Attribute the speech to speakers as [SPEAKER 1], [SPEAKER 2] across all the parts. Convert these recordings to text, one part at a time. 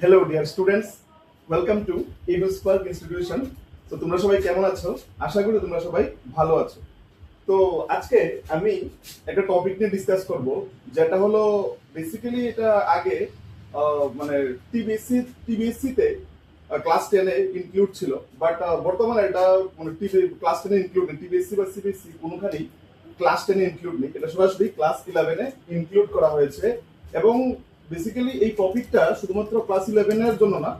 [SPEAKER 1] Hello dear students, welcome to Eduspark institution. তো তোমরা সবাই কেমন আছো? আশা করি তোমরা সবাই ভালো আছো। তো আজকে আমি একটা টপিক নিয়ে ডিসকাস করব, যেটা হলো বেসিক্যালি এটা আগে মানে টিবিএসসি তে ক্লাস 10 এ ইনক্লুড ছিল, বাট বর্তমানে এটা মানে ক্লাস 10 এ ইনক্লুড নেই। টিবিএসসি বা সিবিএসসি কোনোখানেই ক্লাস 10 এ ইনক্লুড নেই, এটা সরাসরি ক্লাস 11 এ ইনক্লুড করা হয়েছে। এবং বেসিক্যালি এই টপিকটা শুধুমাত্র ক্লাস 11 এর জন্য না,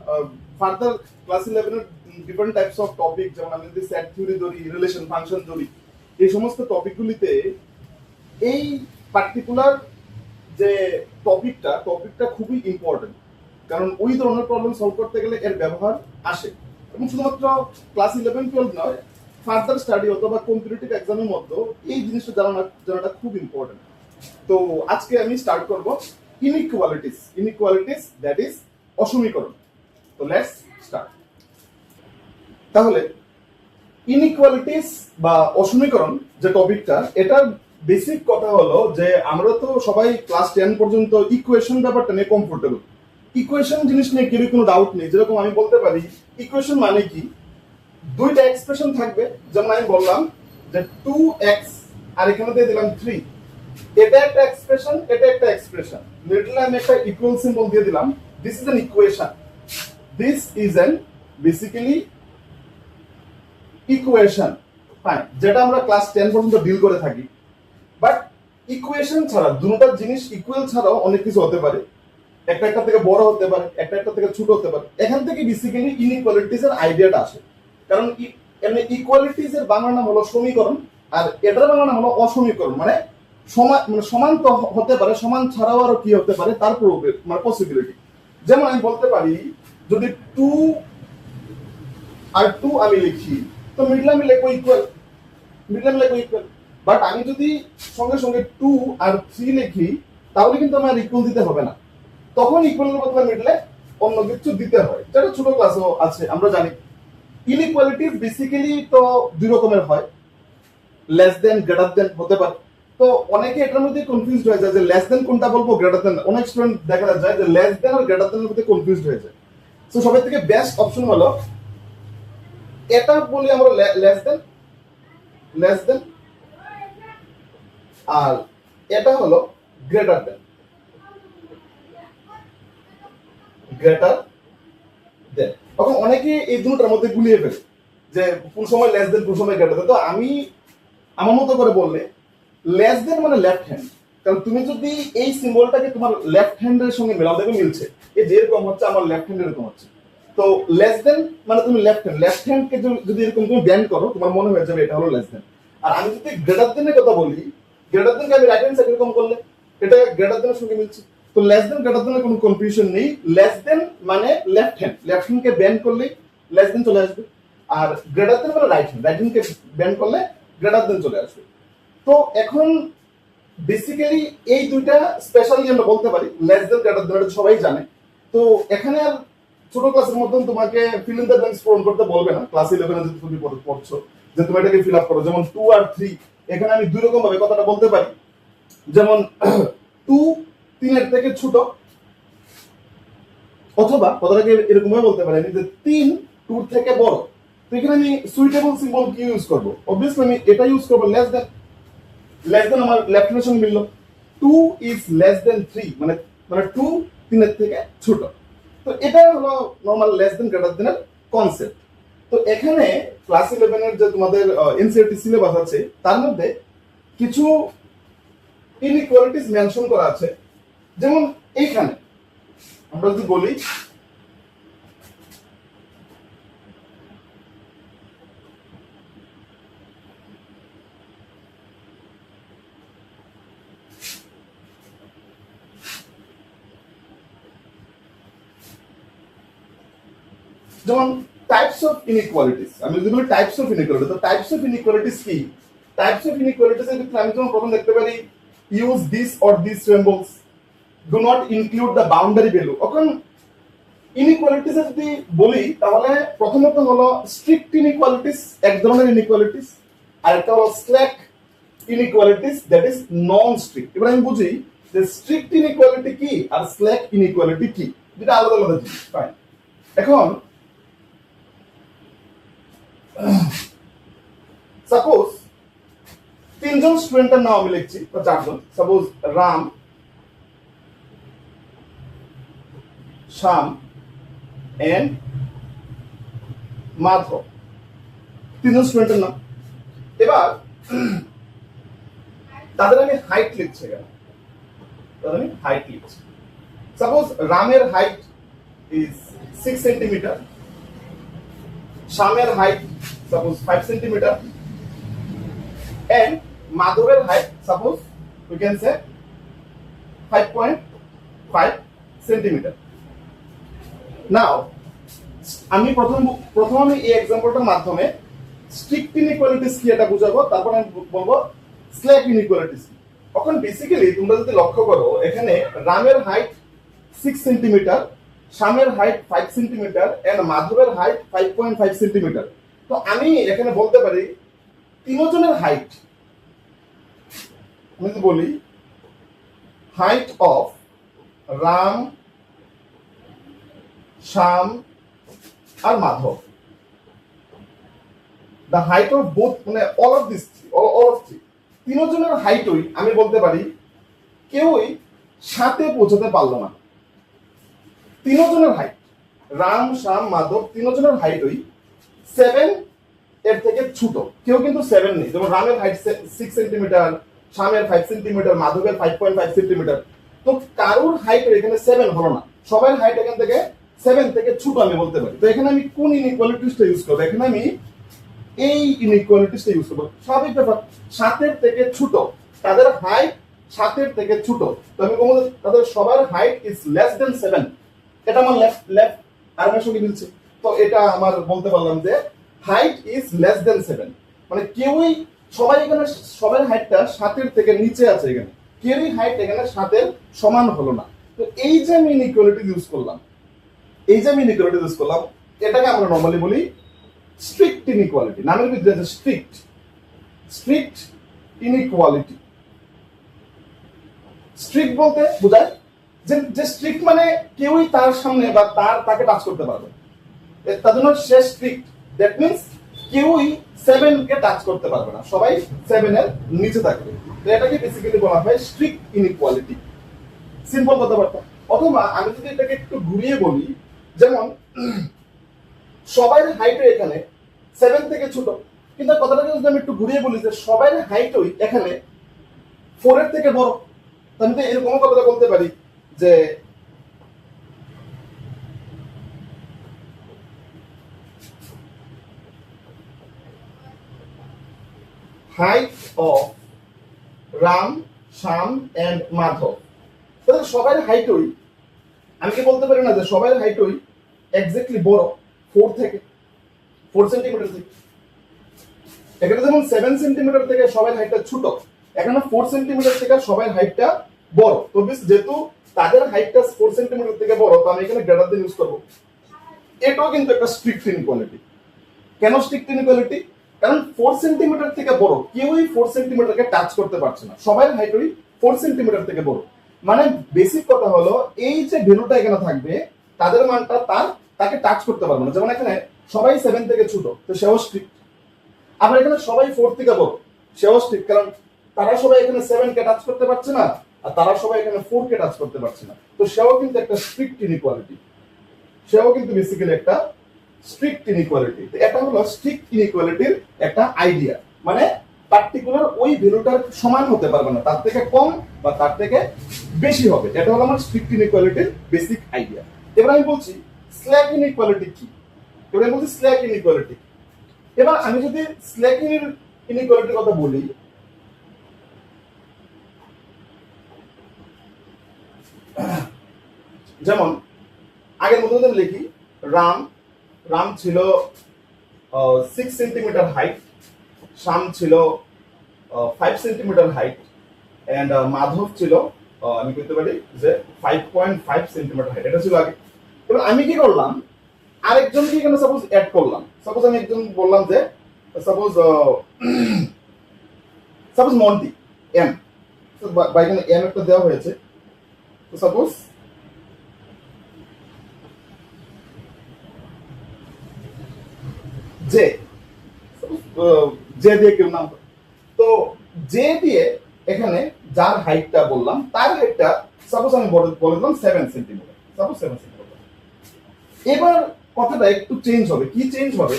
[SPEAKER 1] ফার্দার ক্লাস 11 এর ডিফারেন্ট টাইপস অফ টপিক, যেমন আমি যদি সেট থিওরি ধরি, রিলেশন ফাংশন ধরি, এই সমস্ত টপিকগুলিতে এই পার্টিকুলার যে টপিকটা খুবই ইম্পর্টেন্ট, কারণ ওই ধরনের প্রবলেম সলভ করতে গেলে এর ব্যবহার আসে। এবং শুধুমাত্র ক্লাস 11-12 নয়, ফার্দার স্টাডি অথবা কম্পিটিটিভ এক্সামের মধ্যে এই জিনিসটা জানাটা খুব ইম্পর্টেন্ট। তো আজকে আমি স্টার্ট করব ইনইকুয়ালিটিস দ্যাট ইজ অসমীকরণ। তো লেটস স্টার্ট। তাহলে ইনইকুয়ালিটিস বা অসমীকরণ যে টপিকটা, এটার বেসিক কথা হলো যে আমরা তো সবাই ক্লাস 10 পর্যন্ত ইকুয়েশন ব্যাপারটা নিয়ে কমফোর্টেবল। ইকুয়েশন জিনিস নিয়ে কেউ কোনো ডাউট নেই। যেরকম আমি বলতে পারি ইকুয়েশন মানে কি, দুইটা এক্সপ্রেশন থাকবে, যেমন আমি বললাম যে 2x আর এখানে দিয়ে দিলাম 3, এটা একটা এক্সপ্রেশন, এটা একটা এক্সপ্রেশন, মিডলে আমি একটা ইকুয়াল সিম্বল দিয়ে দিলাম। This is an equation, this is an basically equation, fine, যেটা আমরা ক্লাস 10 পর্যন্ত ডিল করে থাকি। বাট ইকুয়েশন ছাড়া, দুটো জিনিস ইকুয়াল ছাড়াও অনেক কিছু হতে পারে। একটা একটা থেকে বড় হতে পারে, একটা একটা থেকে ছোট হতে পারে। এখান থেকে বেসিক্যালি ইনইকুয়ালিটিস এর আইডিয়াটা আসে। কারণ এমনি ইকুয়ালিটিস এর বাংলা নাম হলো সমীকরণ, আর এটার বাংলা নাম হলো অসমীকরণ। মানে সমান তো হতে পারে, সমান ছাড়াও আরো কি হতে পারে তার মানে পসিবিলিটি। যেমন আমি বলতে পারি যদি 2 আর 2 আমি লিখি, তো মিডলে আমি লিখবো ইকুয়াল, বাট আমি যদি সঙ্গে সঙ্গে 2 আর 3 লিখি, তাহলে কিন্তু আমার ইকুয়াল দিতে হবে না। তখন ইকুয়ালের বদলে মিডলে অন্য কিছু দিতে হয়, যেটা ছোট ক্লাসেও আছে, আমরা জানি। ইনইকুয়ালিটি বেসিক্যালি তো দুই রকমের হয়, লেস দেন, গ্রেটার দেন হতে পারে। তো অনেকে এটার মধ্যে কনফিউজড হয়ে যায় যে লেস দেন কোনটা বলবো, গ্রেটার দেন। অনেক স্টুডেন্ট দেখা যায় যে লেস দেন আর গ্রেটার দেনের মধ্যে কনফিউজড হয়ে যায়। তো সবাই থেকে বেস্ট অপশন হলো এটা বলি আমরা লেস দেন, আর এটা হলো গ্রেটার দেন। তখন অনেকে এই দুটোর মধ্যে গুলিয়ে ফেলে যে কোন সময় লেস দেন, কোন সময় গ্রেটার দেন। তো আমি আমার মতো করে বললে, লেস দেন মানে লেফট হ্যান্ড। কারণ তুমি যদি এই সিম্বলটাকে তোমার লেফট হ্যান্ডের সঙ্গে মেলাও, দেখবে মিলছে। এই যে এরকম হচ্ছে, আমার লেফট হ্যান্ড এরকম হচ্ছে। তো লেস দেন মানে তুমি লেফট হ্যান্ডকে যদি এরকম তুমি ব্যান্ড করো, তোমার মনে হয়ে যাবে এটা হলো লেস দেন। আর আমি যদি গ্রেটার দেনের কথা বলি, গ্রেটার দেনকে আমি রাইট হ্যান্ড সাইড এরকম করলে এটা গ্রেটার দেনের সঙ্গে মিলছে। তো লেস দেন গ্রেটার দেনের কোনো কনফিউশন নেই। লেস দেন মানে লেফট হ্যান্ডকে ব্যান্ড করলেই লেস দেন চলে আসবে। আর গ্রেটার দেন মানে রাইট হ্যান্ডকে ব্যান্ড করলে গ্রেটার দেন চলে আসবে। তো এখন বেসিক্যালি এই দুইটা স্পেশালি আমরা বলতে পারি লেস দেন গ্রেটার দেন, এটা সবাই জানে। তো এখানে আর ছোট ক্লাসের মধ্যে তোমাকে ফিল ইন দ্য ব্ল্যাঙ্কস পূরণ করতে বলবে না। ক্লাস 11 এ যদি তুমি পড়ছো, যে তুমি এটাকে ফিল আপ করো। যেমন 2 আর 3, এখানে আমি দুই রকম ভাবে কথাটা বলতে পারি। যেমন 2 3 এর থেকে ছোট, অথবা কথাটাকে এরকম ভাবে বলতে পারি যে 3 2 এর থেকে বড়। তো এখানে আমি সুইটেবল সিম্বল কি ইউজ করব? অবভিয়াসলি আমি এটা ইউজ করব, লেস দেন আমার লেফট হ্যান্ডের সঙ্গে মিললো। 2 ইজ লেস দেন 3, মানে 2 3 এর থেকে ছোট। তো এটা হলো normal less than greater than concept. তো এখানে ক্লাস 11 এর যে তোমাদের এনসিইআরটি সিলেবাস আছে, তার মধ্যে কিছু ইনইকুয়ালিটিস মেনশন করা আছে। যেমন এইখানে আমরা যদি বলি যেমন টাইপস অফ ইনইকুয়ালিটিস, আমি যদি বলি টাইপস অফ ইনইকুয়ালিটি, তো টাইপস অফ ইনইকুয়ালিটিস কি? টাইপস অফ ইনইকুয়ালিটিস এর ক্ষেত্রে আমি যেমন প্রথম দেখতে পারি use this or this symbols, do not include the boundary value. এখন ইনইকুয়ালিটিস যদি বলি, তাহলে প্রথমত হলো স্ট্রিক্ট ইনইকুয়ালিটিস, এক ধরনের ইনইকুয়ালিটিস, আর একটা হলো slack inequalities that is non strict. এবার আমি বুঝি যে স্ট্রিক্ট ইনইকুয়ালিটি কি আর স্ল্যাক ইনইকুয়ালিটি কি। দুটা আলাদা আলাদা জিনিস। ফাইন, এখন সাপোজ তিনজন স্টুডেন্টের নাম আমি লিখছি বা চারজন, সাপোজ রাম, শ্যাম এন্ড মাধব, তিনজন স্টুডেন্টের নাম। এবার তাদের আমি হাইট লিখছি এখানে, তাদের আমি হাইট লিখছি। সাপোজ রামের হাইট ইজ 6 সেন্টিমিটার, শ্যামের হাইট সাপোজ 5 সেন্টিমিটার, and মাধবের height suppose we can say 5.5 centimetre. Now আমি প্রথম আমি এই এক্সাম্পলটার মাধ্যমে স্ট্রিক্ট ইনইকুয়ালিটিস কি এটা বুঝাবো, তারপর আমি বলবো স্ল্যাক ইনইকুয়ালিটিস কি। এখন বেসিক্যালি তোমরা যদি লক্ষ্য করো, এখানে রামের হাইট 6 সেন্টিমিটার, শ্যামের হাইট 5 সেন্টিমিটার এন্ড মাধবের হাইট 5.5 সেন্টিমিটার। তো আমি এখানে বলতে পারি তিনজনের হাইট, আমি যদি বলি হাইট অফ রাম, শ্যাম আর Madhav, the height of both মানে অল অফ দিস থ্রি, তিনজনের হাইটই আমি বলতে পারি কেউই সাথে পৌঁছাতে পারলো না। তিনজনের হাইট রাম, শ্যাম, মাধব তিনজনের হাইটই 7 এর থেকে ছোট, কেউ কিন্তু 7 নেই। যেমন রামের হাইট 6 সেন্টিমিটার, শ্যামের 5 সেন্টিমিটার, মাধবের 5.5 সেন্টিমিটার। তো কারোর হাইট এখানে 7 হলো না, সবার হাইট এখান থেকে 7 থেকে ছোট আমি বলতে পারি। তো এখানে আমি কোন ইনইকুয়ালিটিসটা ইউজ করব? এখানে আমি এই ইনইকুয়ালিটিসটা ইউজ করব। স্বাভাবিক ব্যাপার, 7 এর থেকে ছোট, তাদের হাইট 7 এর থেকে ছোট, তো আমি বলবো তাদের সবার হাইট ইজ লেস দেন 7। এটা আমার লেফট আর্মের সঙ্গে মিলছে, তো এটা আমার বলতে পারলাম যে হাইট ইজ লেস দেন 7। মানে কেউই, সবাই এখানে সবার হাইটটা 7 এর থেকে নিচে আছে, এখানে কেউই হাইট এখানে 7 এর সমান হলো না। তো এই যে আমি ইনইকুয়ালিটি ইউজ করলাম, এটাকে আমরা নরমালি বলি স্ট্রিক্ট ইনইকুয়ালিটি। নামের ভিতরে আছে স্ট্রিক্ট ইনইকুয়ালিটি। স্ট্রিক্ট বলতে বোঝায় যে স্ট্রিক্ট মানে কেউই তার সামনে বা তাকে টাচ করতে পারবে, তার জন্য সে স্ট্রিক্ট। দ্যাট মিনস কেউই 7 কে টাচ করতে পারবে না, সবাই 7 এর নিচে থাকবে। তো এটাকে বেসিক্যালি বলা হয় স্ট্রিক্ট ইনইকুয়ালিটি। সিম্পল কথাবার্তা। অথবা আমি যদি এটাকে একটু ঘুরিয়ে বলি, যেমন সবাই হাইটও এখানে 7 থেকে ছোট, কিন্তু কথাটাকে যদি আমি একটু ঘুরিয়ে বলি যে সবাই হাইটই এখানে 4 এর থেকে বড়, আমি তো এরকম কথাটা বলতে পারি যে height of Ram, Shyam and Madhav, তাদের সবার হাইটই, আমি কি বলতে পারি না যে সবার হাইটই এক্স্যাক্টলি বড় 4 সেন্টিমিটার থেকে। এখানে যেমন 7 সেন্টিমিটার থেকে সবার হাইটটা ছোট, এখানে 4 সেন্টিমিটার থেকে সবার হাইটটা বড়। তো যেহেতু তাদের হাইটটা 4 সেন্টিমিটার থেকে বড়, তো আমি এখানে গ্রেটার দেন ইউজ করবো। এটাও কিন্তু একটা স্ট্রিক্ট ইনইকুয়ালিটি। কেন স্ট্রিক্ট ইনইকুয়ালিটি? কারণ 4 সেন্টিমিটার থেকে বড় কেউই 4 সেন্টিমিটারকে টাচ করতে পারছে না, সবার হাইটই 4 সেন্টিমিটার থেকে বড়। মানে বেসিক কথা হলো এই যে ভ্যালুটা এখানে থাকবে, তাদের মানটা তাকে টাচ করতে পারবে না। যেমন এখানে সবাই 7 থেকে ছোট, তো সেও স্ট্রিক্ট। আবার এখানে সবাই 4 থেকে বড়, সেও স্ট্রিক্ট, কারণ তারা সবাই এখানে 7 কে টাচ করতে পারছে না, আর তারা সবাই এখানে 4 কে টাচ করতে পারছে না। তো সেও কিন্তু একটা স্ট্রিক্ট ইনইকুয়ালিটি, সেও কিন্তু বেসিক্যালি একটা স্ট্রিক্ট ইনইকুয়ালিটি। এটা হলো স্ট্রিক্ট ইনইকুয়ালিটির একটা আইডিয়া, মানে পার্টিকুলার ওই ভ্যালুটার সমান হতে পারবে না, তার থেকে কম বা তার থেকে বেশি হবে। এটা হলো আমার স্ট্রিক্ট ইনইকুয়ালিটির বেসিক আইডিয়া। এবার আমি বলছি স্ল্যাক ইনইকুয়ালিটি কি। এবার আমি বলছি স্ল্যাক ইনইকুয়ালিটি। এবার আমি যদি স্ল্যাক ইনইকুয়ালিটির কথা বলি, যেমন আগের মতো যদি লিখি, রাম ছিল 6 সেন্টিমিটার হাইট, শ্যাম ছিল 5 সেন্টিমিটার হাইট এন্ড মাধব ছিল আমি বলতে পারি যে 5.5 সেন্টিমিটার হাইট। এটা ছিল আগে। এবার আমি কি করলাম, আরেকজনকে এখানে সাপোজ অ্যাড করলাম। সাপোজ আমি একজন বললাম যে সাপোজ মন্টি এম, বা এখানে এম একটা দেওয়া হয়েছে। তো সাপোজ জে, জে দিয়ে কেউ নাম, তো জে দিয়ে এখানে যার হাইটটা বললাম তার হাইটটা সাপোজ আমি বলে দিলাম 7 সেন্টিমিটার, সাপোজ 7 সেন্টিমিটার। এবার কথাটা একটু চেঞ্জ হবে, কি চেঞ্জ হবে,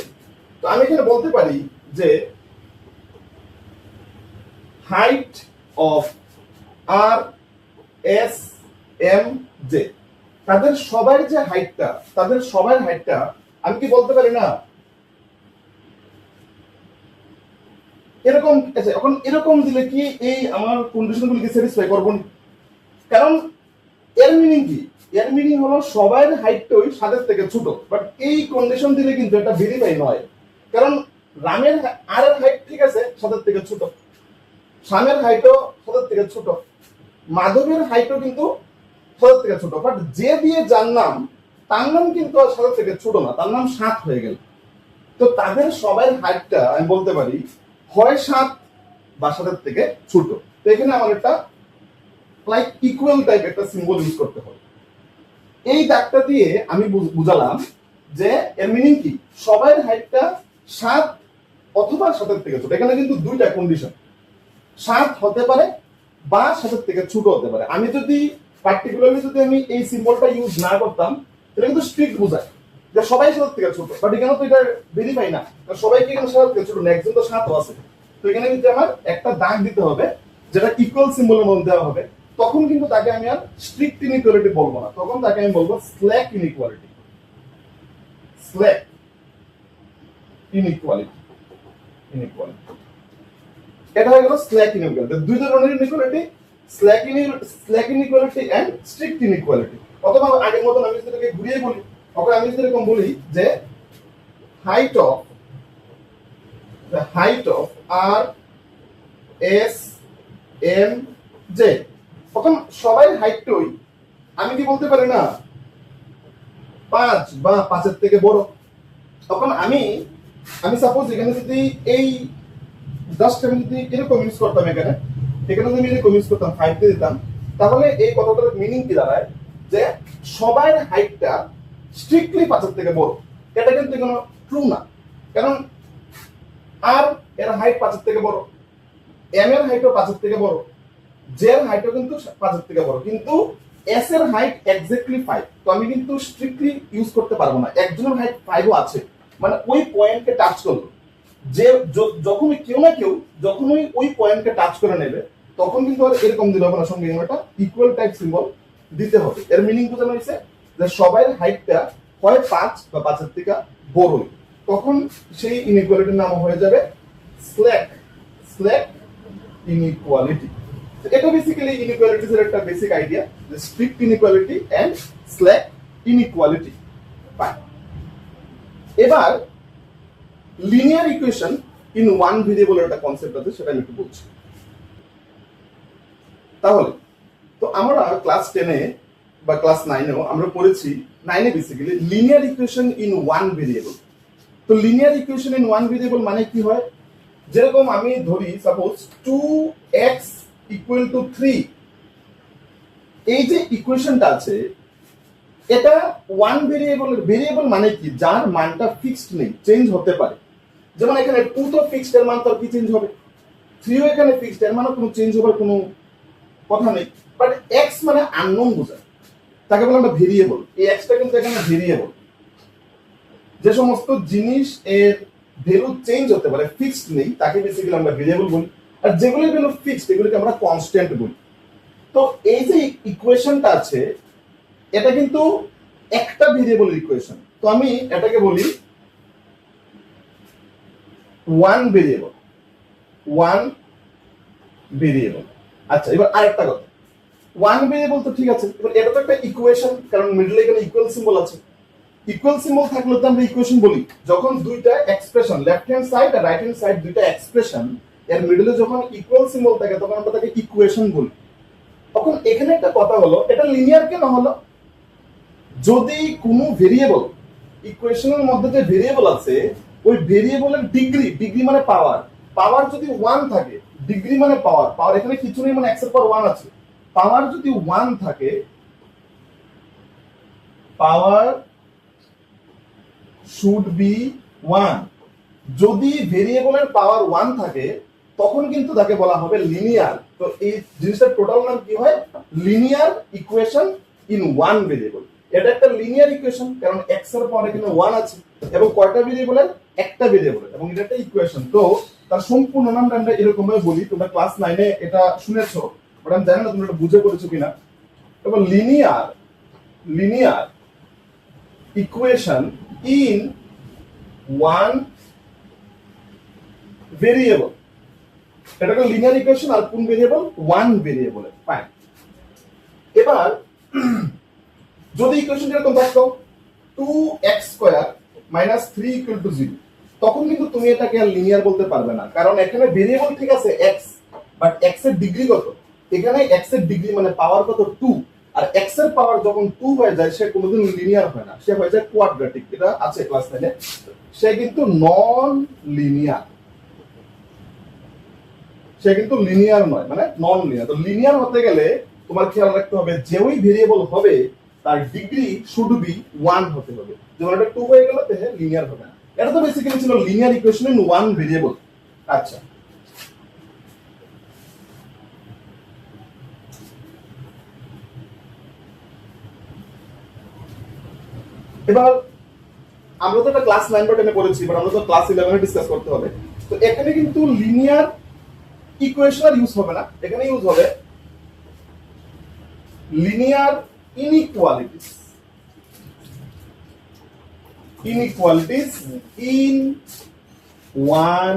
[SPEAKER 1] তো আমি এখানে বলতে পারি যে height of R S M J, তাদের সবার যে হাইটটা, তাদের সবার হাইটটা আমি কি বলতে পারি না এরকম, আচ্ছা এখন এরকম দিলে কি এই আমার কন্ডিশনগুলোকে স্যাটিসফাই করব না? কারণ এর মিনিং কি, এর মিনিং হলো সবার হাইটটাই 7 থেকে ছোট, বাট এই কন্ডিশন দিলে কিন্তু এটা ভেরিফাই নয়। কারণ রামের আর এর হাইট ঠিক আছে 7 থেকে ছোট, শ্যামের হাইটও 7 থেকে ছোট, মাধবের হাইটও কিন্তু 7 থেকে ছোট, বাট যে দিয়ে যার নাম তার নাম কিন্তু আর 7 থেকে ছোট না, তার নাম 7 হয়ে গেল। তো তাদের সবার হাইটটা আমি বলতে পারি হয় 7 বা 7 থেকে ছোট। তো এখানে আমার একটা লাইক ইকুয়াল টাইপ একটা সিম্বল ইউজ করতে হবে। এই দাগটা দিয়ে আমি বুঝালাম যে এর মিনিং কি, সবার হাইটটা 7 অথবা 7 থেকে ছোট। এখানে কিন্তু দুইটা কন্ডিশন, 7 হতে পারে বা 7 থেকে ছোট হতে পারে। আমি যদি পার্টিকুলারলি যদি আমি এই সিম্বলটা ইউজ না করতাম তাহলে কিন্তু স্ট্রিক্ট বোঝায় যে সবাই 7 থেকে ছোট, বাট এখানে তো এটা ভেরিফাই না, সবাইকে এখানে 7 থেকে ছোট না, একজন তো 7 আছে। তো এখানে কিন্তু আমার একটা দাগ দিতে হবে যেটা ইকুয়াল সিম্বলের মধ্যে দেওয়া হবে, তখন কিন্তু তাকে আমি আর স্ট্রিক্ট ইনইকুয়ালিটি বলবো না, তখন তাকে আমি বলবো slack inequality, slack inequality, inequality. এটা হয়ে গেল স্ল্যাক ইনইকুয়ালিটি। দুই ধরনের inequality, slack inequality and strict inequality. অথবা আগের মতন আমি যদি এটাকে ঘুরিয়ে বলি, তখন আমি যদি এরকম বলি যে height of R S M J, তখন সবাই হাইটই আমি কি বলতে পারি না 5 বা 5 থেকে বড়। তখন আমি সাপোজ এখানে যদি এই জাস্ট আমি যদি এরকম ইউজ করতাম, এখানে যদি আমি এরকম ইউজ করতাম 5 দিয়ে দিতাম, তাহলে এই কথাটার মিনিং কি দাঁড়ায় যে সবার হাইটটা স্ট্রিক্টলি 5 থেকে বড়। এটা কিন্তু কোনো ট্রু না, কারণ আর এর হাইট 5 থেকে বড়, এম এর হাইটও 5 থেকে বড়, জে এর হাইটও কিন্তু 5 থেকে বড়, কিন্তু এস এর হাইট এক্স্যাক্টলি 5। তো আমি কিন্তু স্ট্রিক্টলি ইউজ করতে পারবো না, একজনের হাইট 5ও আছে, মানে ওই পয়েন্টকে টাচ করলো, যে যখনই কেউ না কেউ যখনই ওই পয়েন্টকে টাচ করে নেবে, তখন কিন্তু আর এরকম দিলে হবে না, সঙ্গে একটা ইকুয়াল টাইপ সিম্বল দিতে হবে। এর মিনিং বোঝানো হয়েছে যে সবার হাইটটা হয় 5 বা 5 থেকে বড়ই, তখন সেই ইনইকুয়ালিটির নাম হয়ে যাবে স্ল্যাক ইনইকুয়ালিটি। এটা বেসিক্যালি ইনইকুয়ালিটিস এর একটা বেসিক আইডিয়া, যে strict inequality and slack inequality. Fine, এবার লিনিয়ার ইকুয়েশন ইন ওয়ান ভেরিয়েবলের একটা কনসেপ্ট আছে, সেটা আমি একটু বলছি। তাহলে তো আমরা ক্লাস 10-এ বা ক্লাস 9-এও আমরা পড়েছি, 9-এ basically linear equation in one variable. তো linear equation in one variable মানে কি হয়, যেরকম আমি ধরি সাপোজ 2x ইকুয়াল টু 3, এই যে ইকুয়েশনটা আছে এটা ওয়ান ভেরিয়েবলের, ভেরিয়েবল মানে কি যার মানটা ফিক্সড নেই, চেঞ্জ হতে পারে। যেমন এখানে 2 তো ফিক্সড, এর মান তো কি চেঞ্জ হবে, 3ও এখানে ফিক্সড, এর মানে কোনো চেঞ্জ হবার কোনো কথা নেই। বাট x মানে আননোন বোঝায়, তাকে বলে আমরা ভেরিয়েবল। এই xটা কিন্তু এখানে ভেরিয়েবল, যে সমস্ত জিনিস এর ভ্যালু চেঞ্জ হতে পারে, ফিক্সড নেই, তাকে বেসিক্যালি আমরা ভেরিয়েবল বলি। আর যেগুলোর ভ্যালু ফিক্সড এগুলোকে আমরা কনস্ট্যান্ট বলি। তো এই যে ইকুয়েশনটা আছে এটা কিন্তু একটা ভেরিয়েবলের ইকুয়েশন, তো আমি এটাকে বলি ওয়ান ভেরিয়েবল। আচ্ছা, এবার আরেকটা কথা, ওয়ান ভেরিয়েবল তো ঠিক আছে, এবার এটা তো একটা ইকুয়েশন, কারণ মিডলে এখানে ইকুয়াল সিম্বল আছে। ইকুয়াল সিম্বল থাকলে তো আমরা ইকুয়েশন বলি যখন দুইটা এক্সপ্রেশন, লেফট হ্যান্ড সাইড আর রাইট হ্যান্ড সাইড দুইটা এক্সপ্রেশন এর মিডলে যখন ইকুয়াল সিম্বল থাকে তখন আমরা তাকে ইকুয়েশন বলি। তখন এখানে একটা কথা হলো, এটা লিনিয়ার কেন হলো, যদি কোনো ভেরিয়েবল ইকুয়েশনের মধ্যে যে ভেরিয়েবল আছে ওই ভেরিয়েবলের ডিগ্রি মানে পাওয়ার যদি 1 থাকে, ডিগ্রি মানে পাওয়ার এখানে কিছু নেই, মানে x এর পাওয়ার 1 আছে, পাওয়ার যদি 1 থাকে, পাওয়ার শুড বি 1, যদি ভেরিয়েবলের পাওয়ার 1 থাকে তখন কিন্তু তাকে বলা হবে লিনিয়ার। তো এই জিনিসটার টোটাল নাম কি হয়? Linear equation in one variable. এটা একটা লিনিয়ার ইকুয়েশন, কারণ x এর পাওয়ার এখানে 1 আছে এবং কয়টা ভেরিয়েবলের? একটা ভেরিয়েবল, এবং এটা একটা ইকুয়েশন। তো তার সম্পূর্ণ নামটা আমরা এরকম ভাবে বলি, তোমরা ক্লাস 9 এ এটা শুনেছো, বাট আমি জানি না তোমরা এটা বুঝে করেছো কিনা। এবং linear equation in one variable. এটা একটা লিনিয়ার ইকুয়েশন, আর কোন ভেরিয়েবল? One variable. ফাইন। এবার যদি ইকুয়েশনটা এরকম থাকতো 2x² - 3 = 0, তখন কিন্তু তুমি এটাকে আর লিনিয়ার বলতে পারবে না, কারণ এখানে ভেরিয়েবল ঠিক আছে x, বাট x এর ডিগ্রি কত? এখানে x এর ডিগ্রি মানে পাওয়ার কত? 2। আর x এর পাওয়ার যখন 2 হয়ে যায় সে কোনোদিন লিনিয়ার হয় না, সে হয়ে যায় কোয়াড্রেটিক। এটা আছে ক্লাস 9 এ। সে কিন্তু নন লিনিয়ার, সে কিন্তু লিনিয়ার নয়, মানে নন লিনিয়ার। তো লিনিয়ার হতে গেলে তোমার খেয়াল রাখতে হবে যে ওই ভেরিয়েবল হবে তার ডিগ্রি শুড বি 1 হতে হবে। যেমন এটা 2 হয়ে গেল তাহলে লিনিয়ার হবে না। এটা তো বেসিক্যালি ছিল linear equation in one variable. আচ্ছা, এবার আমরা তো এটা ক্লাস 9 বা 10 এ পড়েছি, বাট আমরা তো ক্লাস 11 এ ডিসকাস করতে হবে। তো এখানে কিন্তু লিনিয়ার ইকুয়েশন আর ইউজ হবে না, এখানে ইউজ হবে linear inequalities. Inequalities in one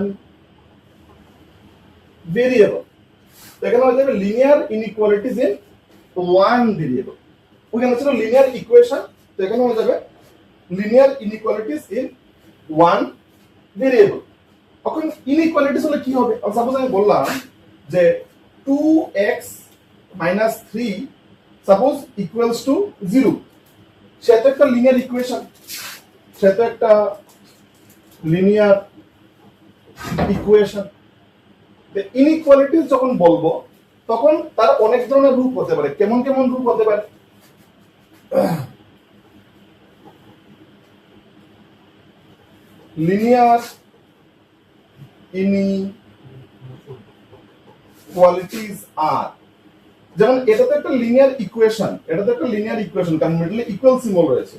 [SPEAKER 1] variable. এখানে হয়ে যাবে linear inequalities in one variable. ওখানে ছিল লিনিয়ার ইকুয়েশন, তো এখানে হয়ে যাবে linear inequalities in one variable. এখন ইনইকুয়ালিটিস হলে কি হবে? সাপোজ আমি বললাম যে 2x - 3 সাপোজ ইকুয়ালস টু 0, সেটা একটা লিনিয়ার ইকুয়েশন, সেটা একটা লিনিয়ার ইকুয়েশন। ইনইকুয়ালিটিস যখন বলবো তখন তার অনেক ধরনের রূপ হতে পারে। কেমন কেমন রূপ হতে পারে? লিনিয়ার ইনইকুয়ালিটিস আর, যেমন এটা তো একটা লিনিয়ার ইকুয়েশন, এটা তো একটা লিনিয়ার ইকুয়েশন, কারণ মিডলে ইকুয়াল সিম্বল রয়েছে।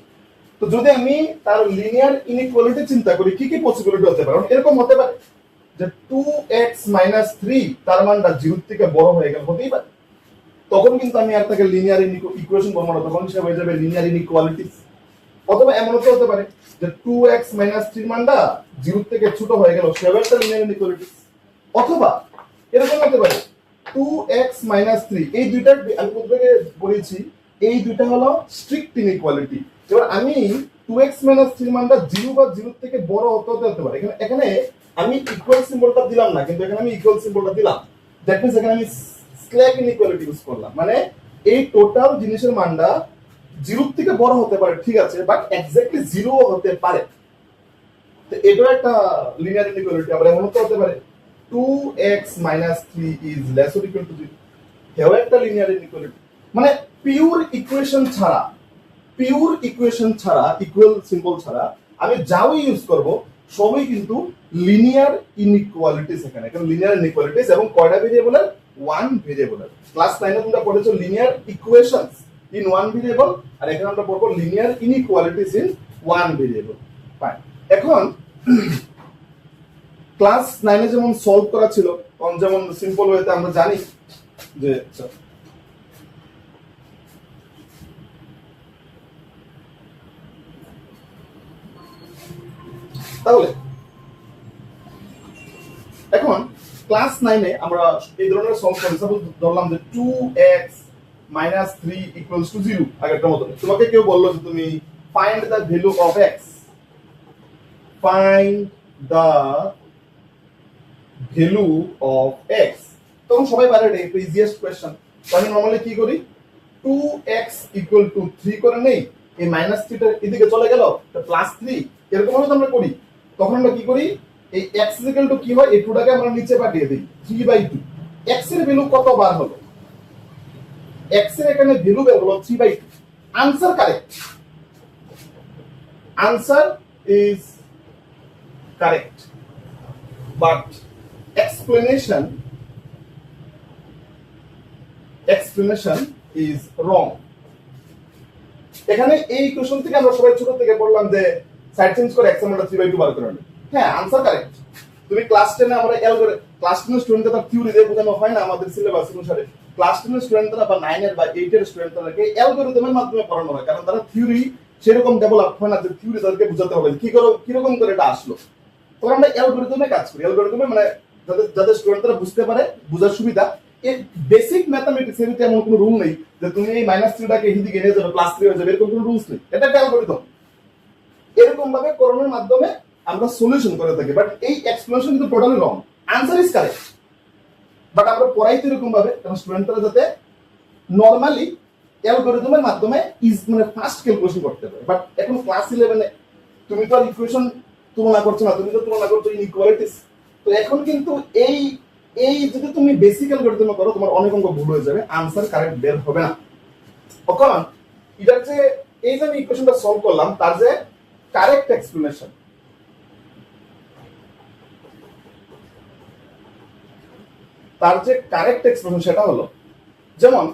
[SPEAKER 1] তো যদি আমি তার লিনিয়ার ইনইকুয়ালিটি চিন্তা করি, কি কি পসিবিলিটি হতে পারে? এরকম হতে পারে যে 2x - 3 তার মানটা 0 থেকে বড় হয়ে গেল, হতেই পারে। তখন কিন্তু আমি আর তাকে লিনিয়ার ইকুয়েশন বলবো না, তখন সে হয়ে যাবে লিনিয়ার ইনইকুয়ালিটিস। অথবা এমন হতে পারে যে 2x - 3 মানটা 0 থেকে ছোট হয়ে গেল, সেও একটা লিনিয়ার ইনইকুয়ালিটিস। অথবা এরকম হতে পারে 2x - 3, এই দুইটা আমি প্রথমে বলেছি, এই দুইটা হলো স্ট্রিক্ট ইনইকুয়ালিটি। এবার আমি 2x - 3 মানটা 0 বা 0 থেকে বড় হতে পারে। এখানে আমি ইকুয়াল সিম্বলটা দিলাম না, কিন্তু এখানে আমি ইকুয়াল সিম্বলটা দিলাম। দ্যাট মিন্স এখানে আমি স্ল্যাক ইনইকুয়ালিটি ইউজ করলাম, মানে এই টোটাল জিনিসের মানটা 0 থেকে বড় হতে পারে, ঠিক আছে, বাট এক্স্যাক্টলি 0 হতে পারে। তো এটাও একটা লিনিয়ার ইনইকুয়ালিটি। আবার এমন হতে পারে 2x - 3 is less or equal to 0, এও একটা লিনিয়ার ইনইকুয়ালিটি। মানে পিওর ইকুয়েশন ছাড়া, ইকুয়াল সিম্বল ছাড়া আমি যাও ইউজ করব সবই কিন্তু লিনিয়ার ইনইকুয়ালিটিস। এখানে লিনিয়ার ইনইকুয়ালিটিস এবং কয়টা ভেরিয়েবলের? ওয়ান ভেরিয়েবলের। ক্লাস 9 এ তোমরা পড়েছো linear equations in one variable, আর এখানে আমরা পড়বো linear inequalities in one variable. Fine. এখন ক্লাস 9 এ যেমন সলভ করা ছিল, যেমন সিম্পল ওয়েতে আমরা জানি যে তাহলে এখন ক্লাস 9 এ আমরা এই ধরনের সলভ করি। সাপোজ ধরলাম যে 2x - 3 = 0, আগেরটার মতো। তোমাকে কেউ বললো যে তুমি find the value of x, find the value of x, তখন সবাই পারে এটা একটা ইজিয়েস্ট কোশ্চেন। তো আমি নরমালি কি করি, 2x = 3 করে নেই, এই -3 টা এদিকে চলে গেল, তো +3, এরকম ভাবে আমরা করি। তখন আমরা কি করি, এই x = কি হয়, এই 2 টাকে আমরা নিচে পাঠিয়ে দিই 3/2। x এর ভ্যালু কতবার হলো? x এর এখানে ভ্যালু বের হলো 3/2। Answer correct, answer is correct. But explanation is wrong. এখানে এই কোশ্চেন থেকে আমরা সবাই ছোট থেকে বললাম যে সাইড চেঞ্জ করে x এর মানটা 3/2 বার করে নিই। হ্যাঁ, আনসার কারেক্ট। তুমি ক্লাস 10 এ আমরা ক্লাস 10 এর স্টুডেন্টদের তার থিওরি দিয়ে বোঝানো হয় না আমাদের সিলেবাস অনুসারে। ক্লাস 10 এর স্টুডেন্টরা বা 9 এর বা 8 এর স্টুডেন্টদেরকে অ্যালগরিদমের মাধ্যমে পড়ানো হয়, কারণ তারা থিওরি সেরকম ডেভেলপ হয় না যে থিওরি তাদেরকে বোঝাতে হবে কি রকম করে এটা আসলো। তখন আমরা অ্যালগরিদমে কাজ করি। অ্যালগরিদমে মানে যাদের স্টুডেন্টরা বুঝতে পারে, বোঝার সুবিধা। এই বেসিক ম্যাথমেটিক্স এর এমন কোনো রুল নেই যে তুমি এই -3টাকে এদিকে নিয়ে যাবে +3 হয়ে যাবে, এরকম কোনো রুলস নেই। এটা একটা অ্যালগরিদম। এরকম ভাবে করণের মাধ্যমে আমরা সলিউশন করে থাকি, বাট এই এক্সপ্লেনেশন কিন্তু totally wrong. Answer is correct, but আমরা পড়াই তো এরকম ভাবে কারণ স্টুডেন্টরা যাতে নরমালি অ্যালগরিদমের মাধ্যমে মানে ফাস্ট ক্যালকুলেশন করতে পারে। বাট এখন ক্লাস 11 এ তুমি তো আর ইকুয়েশন তুলনা করছো না, তুমি তো তুলনা করছো ইনইকুয়ালিটিস। তো এখন কিন্তু এই যদি তুমি বেসিক অ্যালগরিদম করো তোমার অনেক অঙ্ক ভুল হয়ে যাবে, আনসার কারেক্ট বের হবে না। তখন এটার যে এই যে আমি ইকুয়েশনটা সলভ করলাম তার যে কারেক্ট এক্সপ্লেনেশন, সেটা হলো যেমন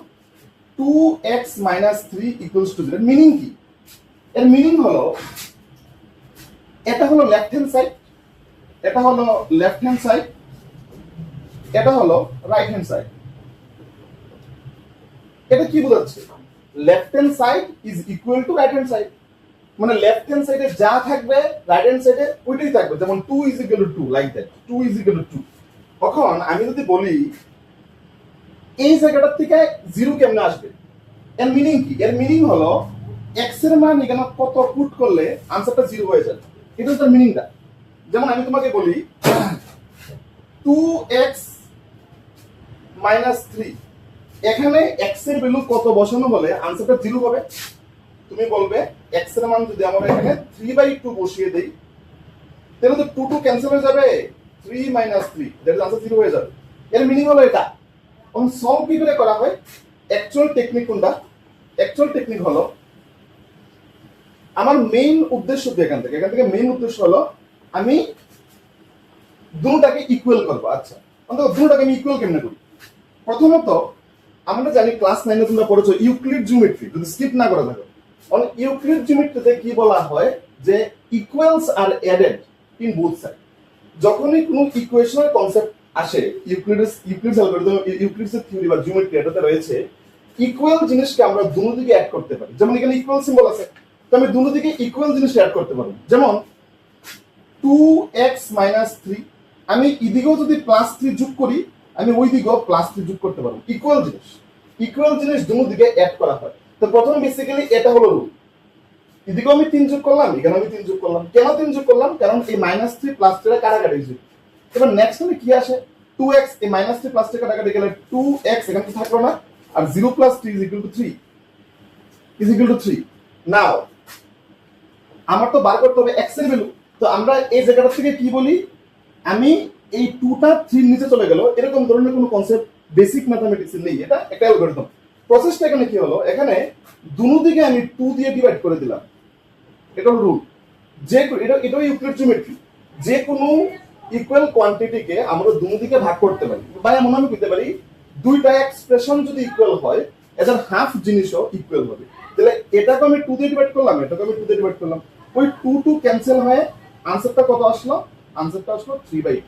[SPEAKER 1] 2x - 3 = 0। মিনিং কি? এর মিনিং হলো এটা হলো লেফট হ্যান্ড সাইড, এটা হলো লেফট হ্যান্ড সাইড, এটা হলো রাইট হ্যান্ড সাইড। এটা কি বোঝাচ্ছে? Left hand side is equal to right hand side, মানে লেফট হ্যান্ড সাইডে যা থাকবে রাইট হ্যান্ড সাইডে ওইটাই থাকবে। যেমন 2 = 2, লাইক দ্যাট 2 = 2। তখন আমি যদি বলি এই জায়গাটার থেকে 0 কেমনে আসবে, এর মিনিং কি? এর মিনিং হলো x এর মান এখানে কত পুট করলে আনসারটা 0 হয়ে যাবে, এটা হচ্ছে মিনিংটা। যেমন আমি তোমাকে বলি 2x - 3, এখানে x এর ভ্যালু কত বসানো হলে আনসারটা 0 হবে? তুমি বলবে x এর মান যদি আমরা এখানে 3/2 বসিয়ে দেই তাহলে তো 2 ক্যান্সেল হয়ে যাবে, 3 - 3 দ্যাট ইজ আনসার 0 হয়ে যাবে। এর মিনিং হলো এটা। এখন সলভ কি করে করা হয়? অ্যাকচুয়াল টেকনিক কোনটা? অ্যাকচুয়াল টেকনিক হলো আমার মেইন উদ্দেশ্য এখান থেকে মেইন উদ্দেশ্য হলো আমি দুটোটাকে ইকুয়াল করব। আচ্ছা, অন্তত দুটোটাকে আমি ইকুয়াল কেমনে করি? প্রথমত আমরা জানি ক্লাস 9 এ তোমরা পড়েছো ইউক্লিড জিওমেট্রি, যদি স্কিপ না করে থাকো। অন ইউক্লিড জিওমেট্রিতে কি বলা হয় যে equals are added in both side. যখনই কোনো ইকুয়েশনের কনসেপ্ট আসে ইউক্লিডস অ্যালগরিদম, ইউক্লিডসের থিওরি বা জিওমেট্রি এটাতে রয়েছে ইকুয়াল জিনিসকে আমরা দুটো দিকে অ্যাড করতে পারি। যেমন এখানে ইকুয়াল সিম্বল আছে, তো আমি দুটো দিকে ইকুয়াল জিনিসটা অ্যাড করতে পারবো। যেমন 2x - 3, আমি এদিকেও যদি +3 যোগ করি আমি ওই দিকেও +3 যোগ করতে পারবো। ইকুয়াল জিনিস দুটো দিকে অ্যাড করা হয়। তো প্রথমে বেসিক্যালি এটা হলো রুল। এদিকেও আমি 3 যোগ করলাম, এখানে আমি 3 যোগ করলাম। কেন 3 যোগ করলাম? কারণ এই -3 +3 কাটাকাটি হয়েছে। এবার নেক্সট আমি কি আসে 2x, এই -3 +3 কাটাকাটি গেলে 2x এখানে তো থাকলো না, আর 0 + 3 = 3। নাও আমার তো বার করতে হবে x এর ভ্যালু। তো আমরা এই জায়গাটা থেকে কি বলি, আমি এই 2টা 3 নিচে চলে গেল, এরকম ধরনের কোনো কনসেপ্ট বেসিক ম্যাথমেটিক্সে নেই। এটা একটা অ্যালগরিদম। প্রসেসটা এখানে কি হলো, এখানে দুটো দিকে আমি 2 দিয়ে ডিভাইড করে দিলাম। এটা হলো রুল। যে এটা ইউক্লিড জিওমেট্রি, যে কোনো ইকুয়াল কোয়ান্টিটিকে আমরা দুটো দিকে ভাগ করতে পারি। বা এমন আমি করতে পারি দুইটা এক্সপ্রেশন যদি ইকুয়াল হয় এটার হাফ জিনিসও ইকুয়াল হবে। তাহলে এটাকে আমি 2 দিয়ে ডিভাইড করলাম, এটাকে আমি 2 দিয়ে ডিভাইড করলাম, ওই 2 ক্যান্সেল হয়ে আনসারটা কত আসলো? আনসারটা আসলো 3/2।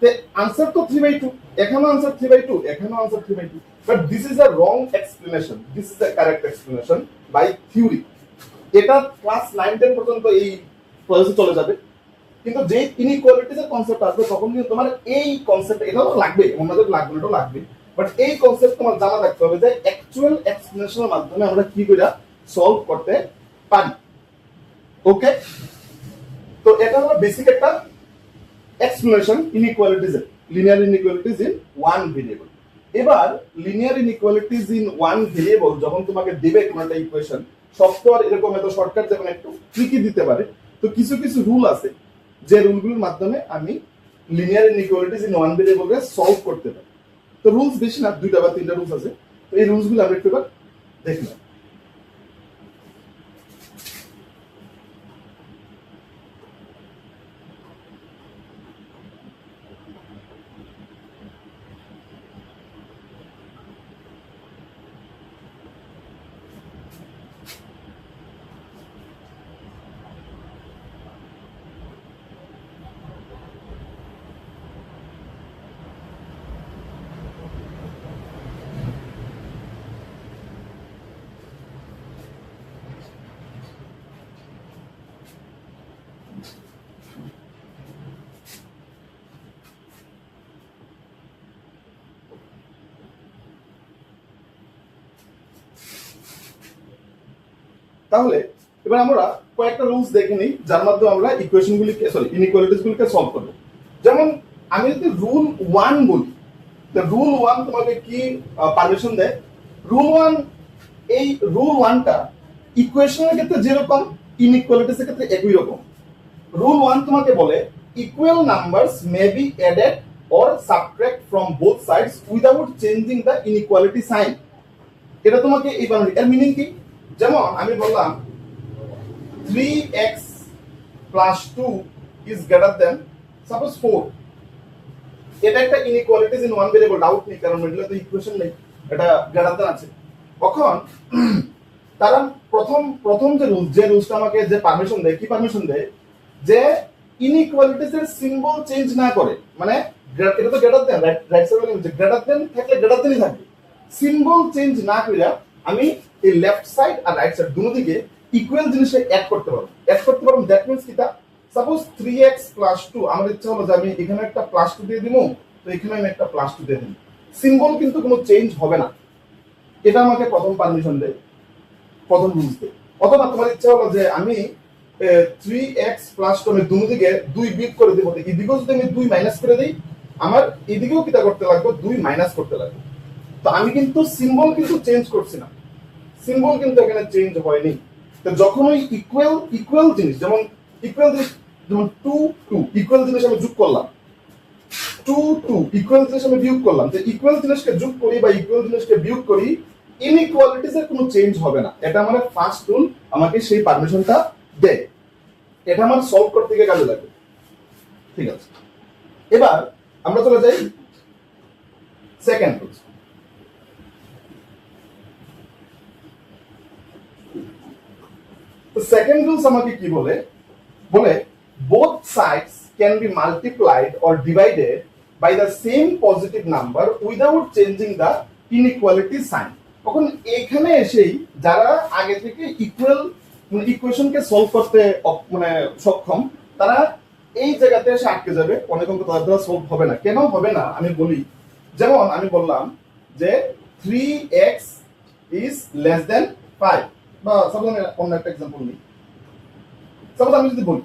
[SPEAKER 1] তে আনসার তো 3/2, এখানেও আনসার 3/2, এখানেও answer 3/2। But this is a wrong explanation, this is a correct explanation by theory. এটা ক্লাস 9-10 পর্যন্ত এই প্রসেসে চলে যাবে, কিন্তু যে ইনইকুয়ালিটিজের কনসেপ্ট আসবে তখন কিন্তু তোমার এই কনসেপ্ট এটাও লাগবে, অন্যদের লাগবে, এটাও লাগবে, বাট এই কনসেপ্ট তোমার জানা রাখতে হবে যে অ্যাকচুয়াল এক্সপ্লেনেশনের মাধ্যমে আমরা কি করে সলভ করতে পারি। ওকে, তো এটা হলো বেসিক একটা explanation inequalities, linear inequalities in one variable. এবার linear inequalities in one variable যখন তোমাকে দেবে কোনো একটা ইকুয়েশন, সফটওয়্যার এরকম এত শর্টকাট যখন একটু ট্রিকি দিতে পারে, তো কিছু কিছু রুল আছে যে রুলগুলোর মাধ্যমে আমি linear inequalities in one ভেরিয়েবলকে solve করতে পারি। তো রুলস বেশি না, 2টা বা 3টা রুলস আছে। তো এই রুলসগুলো আমরা একটু দেখলাম। তাহলে এবার আমরা কয়েকটা রুলস দেখে নিই যার মাধ্যমে আমরা ইকুয়েশনগুলিকে ইনইকুয়ালিটিসগুলিকে সলভ করব। যেমন আমি যদি রুল 1 বলি, তো রুল 1 তোমাকে কি পারমিশন দেয়? রুল 1, এই রুল 1টা ইকুয়েশনের ক্ষেত্রে যেরকম ইনইকুয়ালিটিসের ক্ষেত্রে একই রকম। রুল 1 তোমাকে বলে equal numbers may be added or subtract from both sides without changing the inequality sign. এটা তোমাকে এই বানানো, এর মিনিং কি? যেমন আমি বললাম 3x plus 2 is greater than suppose 4, এটা একটা inequalities in one variable, doubt নেই, কারণ মিডলে তো ইকুয়েশন নেই, এটা গ্রেটার দ্যান আছে। তখন তারা প্রথম যে রুলসটা আমাকে যে পারমিশন দেয়, কি পারমিশন দেয়? যে ইনইকুয়ালিটিস এর সিম্বল চেঞ্জ না করে, মানে এটা তো গ্রেটার দ্যান, রাইট সাইডে লিখছে গ্রেটার দ্যান থাকলে গ্রেটার দ্যানই থাকবে, সিম্বল চেঞ্জ না কইরা আমি এই লেফট সাইড আর রাইট সাইড দুটো দিকে ইকুয়াল জিনিসটা অ্যাড করতে পারবো। দ্যাট মিন্স কিটা, সাপোজ 3x plus 2, আমার ইচ্ছা হলো যে আমি এখানে একটা প্লাস 2 দিয়ে দিব, তো এখানে আমি একটা প্লাস 2 দিয়ে দিই, সিম্বল কিন্তু কোনো চেঞ্জ হবে না। এটা আমাকে প্রথম পারমিশন দেয়, প্রথম রুলস দেয়। অথবা তোমার ইচ্ছা হলো যে আমি 3x plus 2 আমি দুটো দিকে 2 বিয়োগ করে দেব, এদিকেও যদি আমি 2 মাইনাস করে দেই, আমার এদিকেও কিটা করতে লাগবে, 2 মাইনাস করতে লাগবে। তো আমি কিন্তু সিম্বল কিন্তু চেঞ্জ করছি না, সিম্বল কিন্তু এখানে চেঞ্জ হয়নি। তো যখন ওই ইকুয়াল জিনিস, যেমন 2 2 ইকুয়াল জিনিস আমি যোগ করলাম, 2 2 ইকুয়াল জিনিস আমি বিয়োগ করলাম, তো ইকুয়াল জিনিসকে যোগ করি বা ইকুয়াল জিনিসকে বিয়োগ করি, ইনইকুয়ালিটিস এর কোনো চেঞ্জ হবে না। এটা আমার ফার্স্ট রুল, আমাকে সেই পারমিশনটা দেয়, এটা আমার সলভ করতে গিয়ে কাজে লাগে। ঠিক আছে, এবার আমরা চলে যাই সেকেন্ড রুল। সেকেন্ড রুলস আমাকে কি বলে? both sides can be multiplied or divided by the same positive number without changing the inequality sign. তখন এখানে এসেই যারা আগে থেকে ইকুয়েশনকে সলভ করতে মানে সক্ষম, তারা এই জায়গাতে এসে আটকে যাবে, অনেক অঙ্ক তাদের দ্বারা সলভ হবে না। কেন হবে না আমি বলি, যেমন আমি বললাম যে 3x is less than 5, বা সাপোজ আমি অন্য একটা এক্সাম্পল নিই, সাপোজ আমি যদি বলি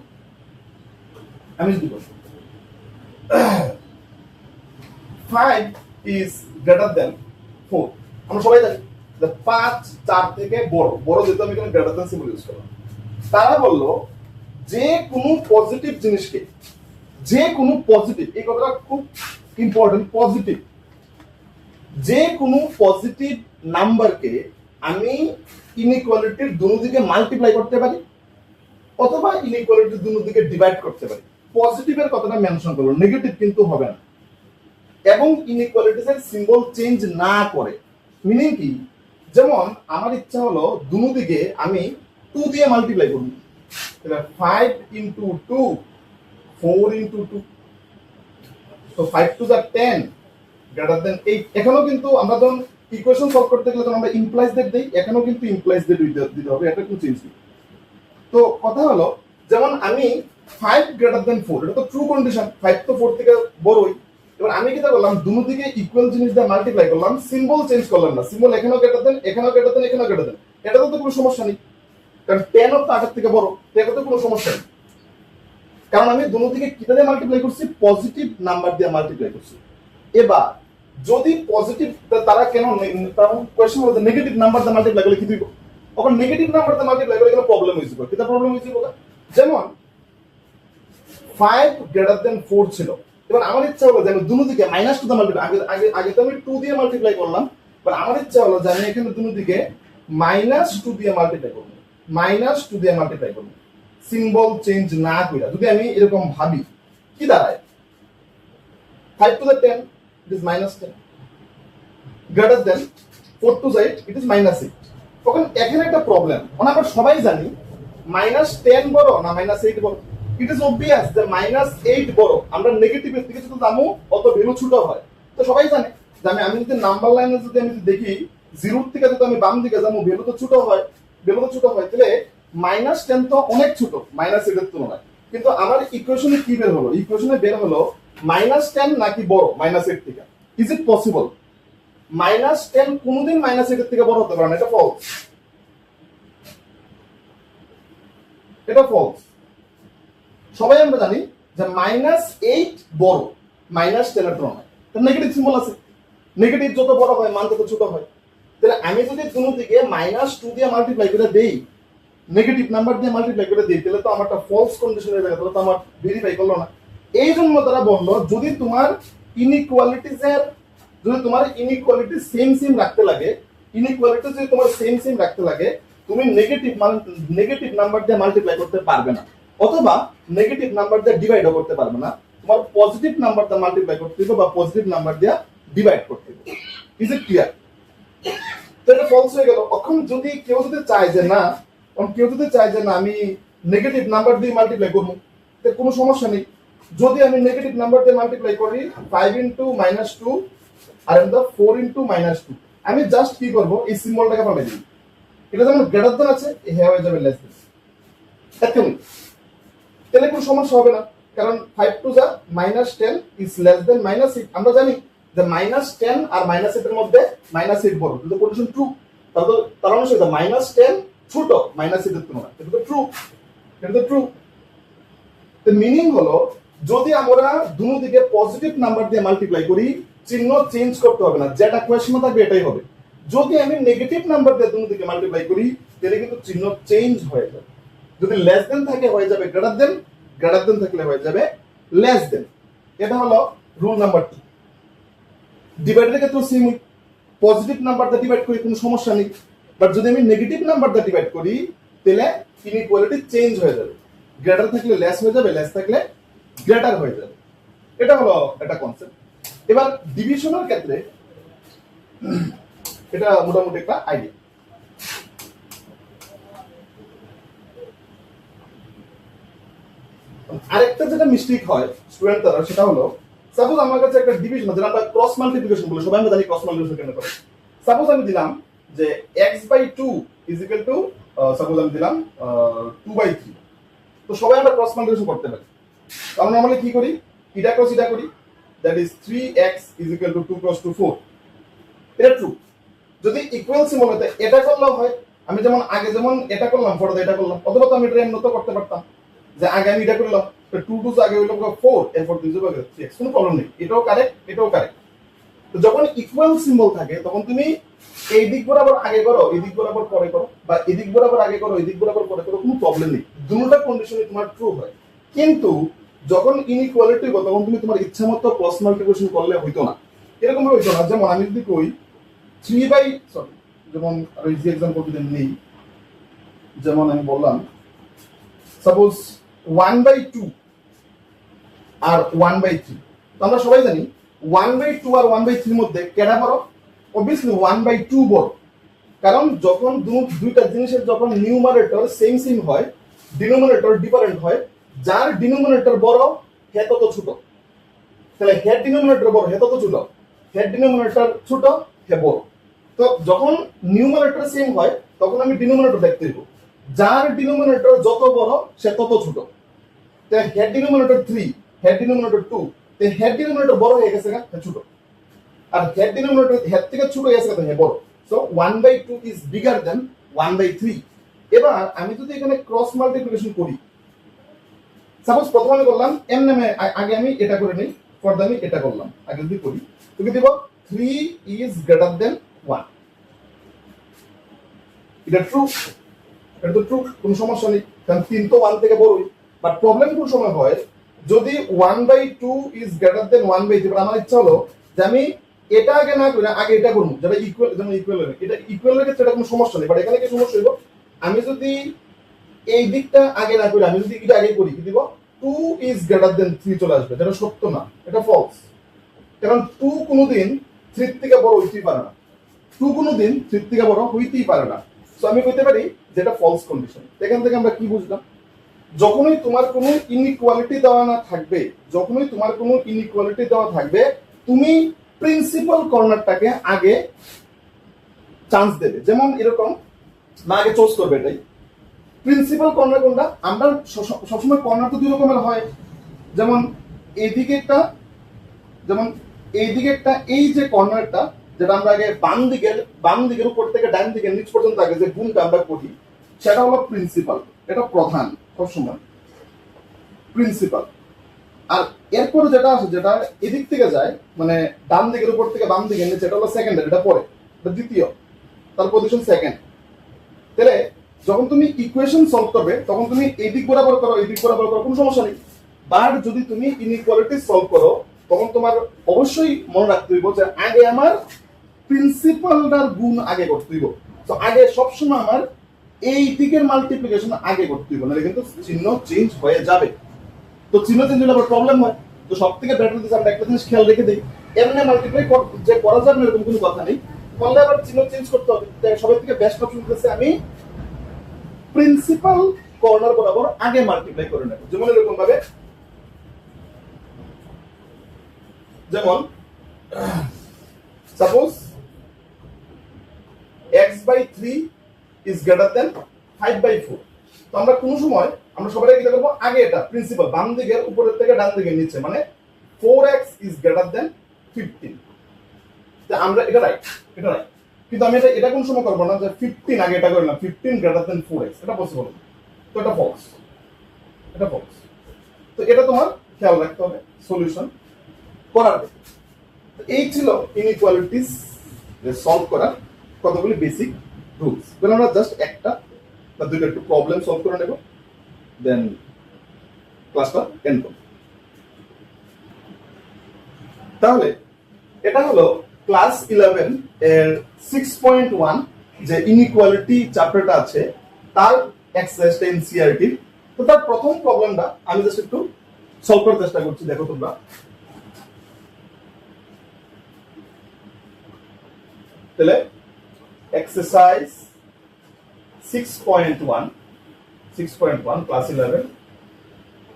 [SPEAKER 1] 5 is greater than 4, আমরা সবাই জানি যে 5 4 থেকে বড়, যেহেতু আমি এখানে গ্রেটার দ্যান সিম্বল ইউজ করলাম। তারা বললো যে কোনো পজিটিভ জিনিসকে, যে কোনো পজিটিভ, এই কথাটা খুব ইম্পর্টেন্ট, পজিটিভ, যে কোনো পজিটিভ নাম্বারকে আমি ইনইকুয়ালিটির দুটো দিকে মাল্টিপ্লাই করতে পারি অথবা ইনইকুয়ালিটির দুটো দিকে ডিভাইড করতে পারি। পজিটিভের কথাটা মেনশন করলো, নেগেটিভ কিন্তু হবে না, এবং ইনইকুয়ালিটিস এর সিম্বল চেঞ্জ না করে। মিনিং কি? যেমন আমার ইচ্ছা হলো দুটো দিকে আমি 2 দিয়ে মাল্টিপ্লাই করব, তাহলে 5 into 2 4 into 2, তো 5 to the 10 greater than 8। এখানেও কিন্তু আমরা যখন ইকুয়েশন সলভ করতে গেলে তখন আমরা ইমপ্লাইজ দ্যাট দেই, এখানেও কিন্তু ইমপ্লাইজ দ্যাট দিতে হবে, এটা কোনো চেঞ্জ নেই। তো কথা হলো, যেমন আমি 5 greater than 4, এটা তো ট্রু কন্ডিশন, 5 তো 4 থেকে বড়ই। এবার আমি কি করলাম, দুটো দিকে ইকুয়াল জিনিস দিয়ে মাল্টিপ্লাই করলাম, সিম্বল চেঞ্জ করলাম না, সিম্বল এখানেও গ্রেটার দেন, এখানেও গ্রেটার দেন, এখানেও গ্রেটার দেন, এটা তো কোনো সমস্যা নেই, কারণ 10 তো আগের থেকে বড়, তো এটা তো কোনো সমস্যা নেই, কারণ আমি দুটো দিকে কিটা দিয়ে মাল্টিপ্লাই করছি, পজিটিভ নাম্বার দিয়ে মাল্টিপ্লাই করছি। এবার যদি পজিটিভ, তারা কেন কোয়েশ্চন হলো নেগেটিভ নাম্বার দিয়ে মাল্টিপ্লাই করলে কি দিব? তখন নেগেটিভ নাম্বার দিয়ে মাল্টিপ্লাই করলে কোনো প্রবলেম হয়েছিল, কিটা প্রবলেম হয়েছিল বলে? যেমন 5 greater than 4 ছিল, এবার আমার ইচ্ছা হলো যে আমি দুটো দিকে মাইনাস 2 দিয়ে মাল্টিপ্লাই, আগে তো আমি 2 দিয়ে মাল্টিপ্লাই করলাম, এবার আমার ইচ্ছা হলো যে আমি এখানে দুটো দিকে -2 দিয়ে মাল্টিপ্লাই করব, -2 দিয়ে মাল্টিপ্লাই করব, সিম্বল চেঞ্জ না কইরা। যদি আমি এরকম ভাবি, কি দাঁড়ায়? 5 to the 10 it is -10, greater than 4 to the 8 it is -8। তখন এখানে একটা প্রবলেম, আমরা সবাই জানি -10 বড় না -8 বড়? ইট ইজ অবভিয়াস যে -8 বড়। আমরা নেগেটিভের দিকে যত যাবো অত ভ্যালু ছোট হয়, তো সবাই জানে যে আমি যদি নাম্বার লাইনে যদি আমি দেখি 0 থেকে যদি আমি বাম দিকে যাবো, ভ্যালু তো ছোট হয়, তাহলে -10 তো অনেক ছোট -8 এর তুলনায়। কিন্তু আমার ইকুয়েশনে কি বের হলো? ইকুয়েশনে বের হলো -10 নাকি বড় -8 থেকে। Is it possible? -10 কোনোদিন -8 এর থেকে বড় হতে পারে না, এটা ফলস। এটা ফলস। সবাই আমরা জানি যে -8 বড়, -10 এর তুলনায়। তার নেগেটিভ সিম্বল আছে, নেগেটিভ যত বড় হয় মান তত ছোট হয়। তাহলে আমি যদি দুনো দিকে -2 দিয়ে মাল্টিপ্লাই করে দেই, নেগেটিভ নাম্বার দিয়ে মাল্টিপ্লাই করে দিই, তাহলে তো আমারটা ফলস কন্ডিশন হয়ে যাবে, তাহলে তো আমার ভেরিফাই করলো না। এই জন্য তারা বললো যদি তোমার ইনইকুয়ালিটি সেম রাখতে লাগে, ইনইকুয়ালিটি যদি তোমার সেম রাখতে লাগে, তুমি নেগেটিভ নাম্বার দিয়ে মাল্টিপ্লাই করতে পারবে না, অথবা নেগেটিভ নাম্বার দিয়ে ডিভাইডও করতে পারবে না। তোমার পজিটিভ নাম্বার দিয়ে মাল্টিপ্লাই করতে হবে বা পজিটিভ নাম্বার দিয়ে ডিভাইড করতে হবে। Is it clear? তো এটা ফলস হয়ে গেল। এখন যদি কেউ চায় যে না, আমি নেগেটিভ নাম্বার দিয়ে মাল্টিপ্লাই করবো, তো কোনো সমস্যা নেই। যদি আমি নেগেটিভ নাম্বার দিয়ে মাল্টিপ্লাই করি 5 × -2 আর 4 × -2, আমি জাস্ট কি করব, এই সিম্বলটাকে পাল্টে দিই। এটা যেমন গ্রেটার দেন আছে, হ্যাঁ হয়ে যাবে লেস দেন। একদমই, তাহলে কোনো সমস্যা হবে না, কারণ 5 × -10 ইজ লেস দেন -8। আমরা জানি যে -10 আর -8 এর মধ্যে -8 বড়, কিন্তু কন্ডিশন ট্রু। তার অনুসারে -10 ছোট -8 এর তুলনায়, এটা তো ট্রু। তো মিনিং হলো যদি আমরা দুনো দিকে পজিটিভ নাম্বার দিয়ে মাল্টিপ্লাই করি, চিহ্ন চেঞ্জ করতে হবে না, যেটা কোয়েশ্চনে থাকবে এটাই হবে। যদি আমি নেগেটিভ নাম্বার দিয়ে দুনো দিকে মাল্টিপ্লাই করি, তাহলে কিন্তু চিহ্ন চেঞ্জ হয়ে যাবে। যদি লেস দেন থাকে হয়ে যাবে গ্রেটার দেন, গ্রেটার দেন থাকলে হয়ে যাবে লেস দেন। এটা হলো রুল নাম্বার 2। ডিভাইডের ক্ষেত্রে সেম, পজিটিভ নাম্বার দিয়ে ডিভাইড করি কোনো সমস্যা নেই, বাট যদি আমি নেগেটিভ নাম্বার দিয়ে ডিভাইড করি, তাহলে ইনইকুয়ালিটি চেঞ্জ হয়ে যাবে। গ্রেটার থাকলে লেস হয়ে যাবে, লেস থাকলে গ্রেটার হয়ে যাবে। এটা হলো একটা কনসেপ্ট। এবার ডিভিশনের ক্ষেত্রে এটা মোটামুটি একটা আইডিয়া। আরেকটা যেটা মিস্টেক হয় স্টুডেন্ট দ্বারা, সেটা হলো সাপোজ আমার কাছে একটা ডিভিশন, যেটা আমরা ক্রস মাল্টিপ্লিকেশন বলি, সবাই আমরা জানি ক্রস মাল্টিপ্লিকেশন কেন করে। সাপোজ আমি দিলাম যে x/2 সাপোজ আমি দিলাম 2/3। তো সবাই আমরা ক্রস মাল্টিপ্লিকেশন করতে পারি। আমরা নরমালি কি করি, এটা ক্রস এটা করি, দ্যাট ইজ 3x = 2 × 2 4। এটা ট্রু। যদি ইকুয়াল সিম্বল হতে এটা করলেও হয়, আমি যেমন আগে যেমন এটা করলাম, পরে এটা করলাম, অথবা তো আমি এটা এমন তো করতে পারতাম যে আগে আমি এটা করলাম, তো 2 2 আগে হইলো 4, এরপর 2 যাবে 3x, কোনো প্রবলেম নেই, এটাও কারেক্ট এটাও কারেক্ট। তো যখন ইকুয়াল সিম্বল থাকে তখন তুমি এই দিক বরাবর আগে করো, এই দিক বরাবর পরে করো, বা এদিক বরাবর আগে করো, এই দিক বরাবর পরে করো, কোনো প্রবলেম নেই, দুটোটা কন্ডিশনে তোমার ট্রু হয়। কিন্তু যখন ইনইকুয়ালিটি হবে তখন তুমি তোমার ইচ্ছা মতো ক্রস মাল্টিপ্লিকেশন করলে হইতো না। এরকম হইতো না। যেমন আমি যদি কই যেমন আরো ইজি এক্সাম্পল যদি নেই, যেমন আমি বললাম সাপোজ 1/2 আর 1/3। তো আমরা সবাই জানি 1/2 আর 1/3 এর মধ্যে কেডা বড়? অবভিয়াসলি 1/2 বড়, কারণ যখন দুইটা জিনিসের যখন নিউমারেটর সেম হয়, ডিনোমিনেটর ডিফারেন্ট হয়, যার ডিনোমিনেটর বড় হে তত ছোট। তাহলে হেড ডিনোমিনেটর বড় হে তত ছোট, হেড ডিনোমিনেটর ছোট হে বড়। তো যখন নিউমারেটর সেম হয় তখন আমি ডিনোমিনেটর দেখতে দেব, যার ডিনোমিনেটর যত বড় সে তত ছোট। তো হেড ডিনোমিনেটর 3, হেড ডিনোমিনেটর 2, তো হেড ডিনোমিনেটর বড় হয়ে গেছে হে ছোট, আর হেড ডিনোমিনেটর হেড থেকে ছোট হয়ে গেছে হে বড়। সো 1/2 ইজ বিগার দেন 1/3। এবার আমি যদি এখানে ক্রস মাল্টিপ্লিকেশন করি, সাপোজ প্রথমে আমি করলাম এম নামে, আগে আমি এটা করে নেই, পরে আমি এটা করলাম, আগে যদি করি তুমি দেব 3 ইজ গ্রেটার দেন 1। এটা ট্রু, এটা তো ট্রু, কোনো সমস্যা নেই, কারণ 3 তো 1 থেকে বড়ই। বাট প্রবলেম কোন সময় হয়, যদি 1/2 ইজ গ্রেটার দেন 1/3, এবার আমার ইচ্ছা হলো যে আমি এটা আগে না করে আগে এটা করব, যেটা ইকুয়াল, যেমন ইকুয়াল হবে, এটা ইকুয়ালের ক্ষেত্রে এটা কোনো সমস্যা নেই। বাট এখানে কি সমস্যা হইব, আমি যদি এই দিকটা আগে না করে আমি যদি এটা আগে করি, কি দিব 2 ইজ গ্রেটার দেন 3 চলে আসবে, যেটা সত্য না, এটা ফলস। কারণ 2 কোনোদিন 3 থেকে বড় হইতেই পারে না, 2 কোনোদিন 3 থেকে বড় হইতেই পারে না। সো আমি কইতে পারি যেটা ফলস কন্ডিশন। এখান থেকে আমরা কি বুঝলাম, যখনই তোমার কোনো ইনইকুয়ালিটি দেওয়া না থাকবে, যখনই তোমার কোনো ইনইকুয়ালিটি দেওয়া থাকবে, তুমি প্রিন্সিপাল কর্নারটাকে আগে চান্স দেবে। যেমন এরকম না, আগে চুজ করবে এটাই প্রিন্সিপাল কর্নার কোনটা। আমরা সবসময় কর্নার তো দুই রকমের হয়, যেমন এইদিকে একটা, যেমন এইদিকে একটা, এই যে কর্নারটা যেটা আমরা আগে বাম দিকের উপর থেকে ডান দিকের নিচ পর্যন্ত আগে যে গুণটা আমরা করি, সেটা হলো প্রিন্সিপাল, এটা প্রধান। সবসময় প্রিন্সিপাল। আর এরপরে যেটা আসে, যেটা এদিক থেকে যায়, মানে ডান দিকের উপর থেকে বাম দিকে নিচে, এটা হলো সেকেন্ডারি, এটা পরে, এটা দ্বিতীয়, তার পজিশন সেকেন্ড। তাহলে যখন তুমি ইকুয়েশন সলভ করবে তখন তুমি এই দিক বরাবর করো, এই দিক বরাবর করো, কোনো সমস্যা নেই। বাট যদি তুমি ইনইকুয়ালিটি সলভ করো তখন তোমার অবশ্যই মনে রাখতে হইব যে আগে আমার প্রিন্সিপালটার গুণ আগে করতে হইব। তো আগে সবসময় আমার এই দিকের মাল্টিপ্লিকেশন আগে করতে হইব, নাহলে কিন্তু চিহ্ন চেঞ্জ হয়ে যাবে। তো চিহ্ন চেঞ্জ হলে আবার প্রবলেম হয়। তো সব থেকে বেটার দিচ্ছে আমরা একটা জিনিস খেয়াল রেখে দিই, এমনি মাল্টিপ্লাই যে করা যাবে না এরকম কোনো কথা নেই, করলে আবার চিহ্ন চেঞ্জ করতে হবে। সবাই থেকে বেস্ট অপশন হচ্ছে আমি প্রিন্সিপাল কর্নার বরাবর আগে মাল্টিপ্লাই করে নেব। যেমন এরকম ভাবে, যেমন suppose x/3 is greater than 5/4। তো আমরা কোন সময় আমরা সবাই কি করব, আগে এটা প্রিন্সিপাল বাম দিকের উপরের থেকে ডান দিকের নিচে, মানে 4x is greater than 15। তো আমরা এটা রাইট, এটা রাইট। কিন্তু আমি এটা কোন সময় করব না যে 15 আগে এটা করে না, 15 greater than 4x, এটা পসিবল। তো এটা ফলস, এটা ফলস। তো এটা তোমার খেয়াল রাখতে হবে সলিউশন করার আগে। এই ছিল ইনইকুয়ালিটিস সলভ করার কতগুলি বেসিক রুলস। আমরা জাস্ট একটা বা দুইটা একটু প্রবলেম সলভ করে নেব, দেন ক্লাসটা এন্ড করব। তাহলে এটা হলো ক্লাস 11 এর 6.1 যে ইনইকুয়ালিটি চ্যাপ্টারটা আছে তার এক্সারসাইজটা এনসিইআরটি। তো তার প্রথম প্রবলেমটা আমি জাস্ট একটু সলভ করার চেষ্টা করছি, দেখো তোমরা। তাহলে এক্সারসাইজ 6.1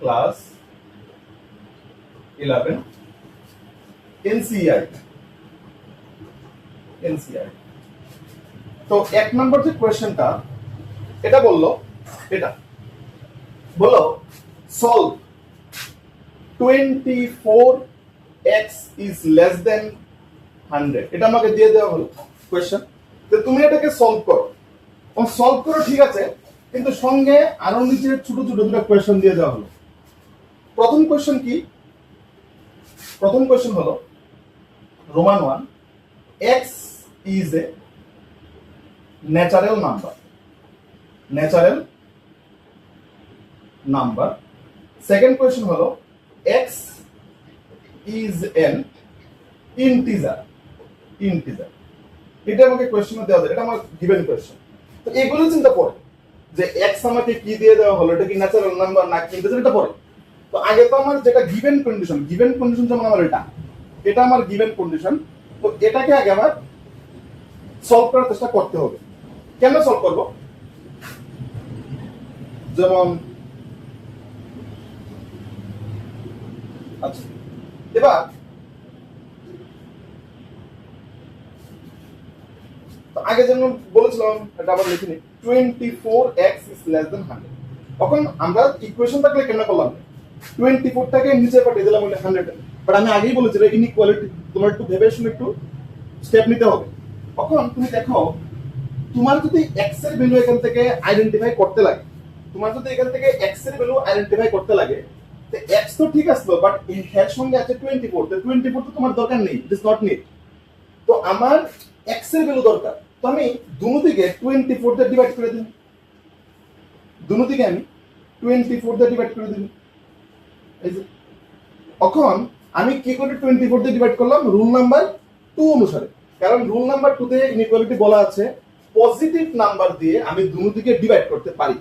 [SPEAKER 1] ক্লাস 11 এনসিইআরটি। তো এক নম্বর যে কোয়েশ্চেনটা এটা বললো solve 24x is less than 100। এটা আমাকে দিয়ে দেওয়া হলো কোয়েশ্চেন। তো তুমি এটাকে সলভ করো, ঠিক আছে, কিন্তু সঙ্গে আরো নিচে ছোট ছোট দুটো কোয়েশ্চেন দিয়ে দেওয়া হলো। প্রথম কোয়েশ্চেন কি? প্রথম কোয়েশ্চেন হলো Roman 1, x is a natural number। Second question হলো x is an integer। এটা আমাকে কোয়েশ্চেনে দেওয়া যায়, এটা আমার গিভেন কোয়েশ্চেন। তো এগুলো চিন্তা পড়ে যে x আমাকে কি দিয়ে দেওয়া হলো, এটা কি ন্যাচারাল নাম্বার না ইন্টিজার, এটা পড়ে। তো আগে তো আমার যেটা গিভেন কন্ডিশন যেমন আমার এটা আমার গিভেন কন্ডিশন। তো এটাকে আগে আমার সলভ করার চেষ্টা করতে হবে। কেন সলভ করব? যেমন আচ্ছা, এবার আগে যেমন বলেছিলাম, এটা আবার লিখে নিই, 24x is less than 100। তখন আমরা ইকুয়েশনটা কেন করলাম, 24টাকে নিচে পাঠিয়ে দিলাম 100। বাট আমি আগেই বলেছি ইনইকুয়ালিটি তোমার একটু ভেবে শুনে একটু স্টেপ নিতে হবে। তখন তুমি দেখো, তোমার যদি x এর ভ্যালু এখান থেকে আইডেন্টিফাই করতে লাগে, তো x তো ঠিক আসলো, বাট এর সঙ্গে আছে 24। তো 24 তো তোমার দরকার নেই, ইট ইজ নট নিড। তো আমার x এর ভ্যালু দরকার। তো আমি দুদিকে 24 দিয়ে ডিভাইড করে দিই, এই যে এখন আমি কি করে 24 দিয়ে ডিভাইড করলাম, রুল নাম্বার 2 অনুসারে। কারণ রুল নাম্বার 2 তে ইনইকুয়ালিটি বলা আছে পজিটিভ নাম্বার দিয়ে আমি দুদিকে ডিভাইড করতে পারি।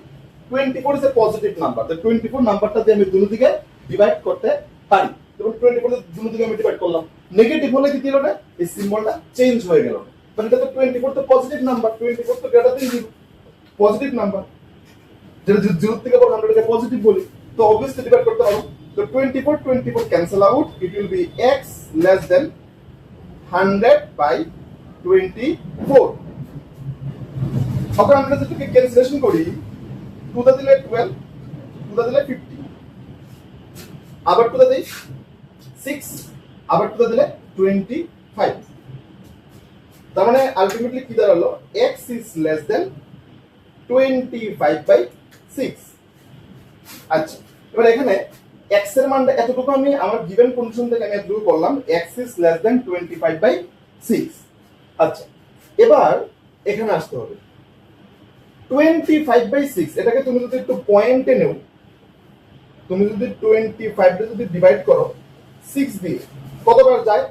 [SPEAKER 1] 24 ইজ এ পজিটিভ নাম্বার, তো 24 নাম্বারটা দিয়ে আমি দুদিকে ডিভাইড করতে পারি। এবং 24 দিয়ে দুদিকে আমি ডিভাইড করলাম, নেগেটিভ হলে কি হলো না, এই সিম্বলটা চেঞ্জ হয়ে গেল। মানে এটা তো 24 তো পজিটিভ নাম্বার, 24 তো গ্রেটার দ্যান 0, পজিটিভ নাম্বার, যেটা 0 থেকে বড় 100 কে পজিটিভ বলি। তো অবভিয়াসলি ডিভাইড করতে পারবো। তো 24 cancel out, it will be x less than 100/24। এখন আমরা যদি ক্যালকুলেশন করি, 2 দা দিলে 12, 2 দা দিলে 50, আবার 2 দা দিই 6, আবার 2 দা দিলে 25। তার মানে আলটিমেটলি কি দাঁড়ালো, x is less than 25/6। আচ্ছা, এবার এখানে x এর মানটা এতটুকু আমি আমার গিভেন কন্ডিশন থেকে আমি এতটুকু করলাম, x is less than 25/6। আচ্ছা, এবার এখানে আসতে হবে 25/6, এটাকে তুমি যদি একটু পয়েন্টে নেও, তুমি যদি 25 টা যদি ডিভাইড করো 6 দিয়ে, কতবার যায়?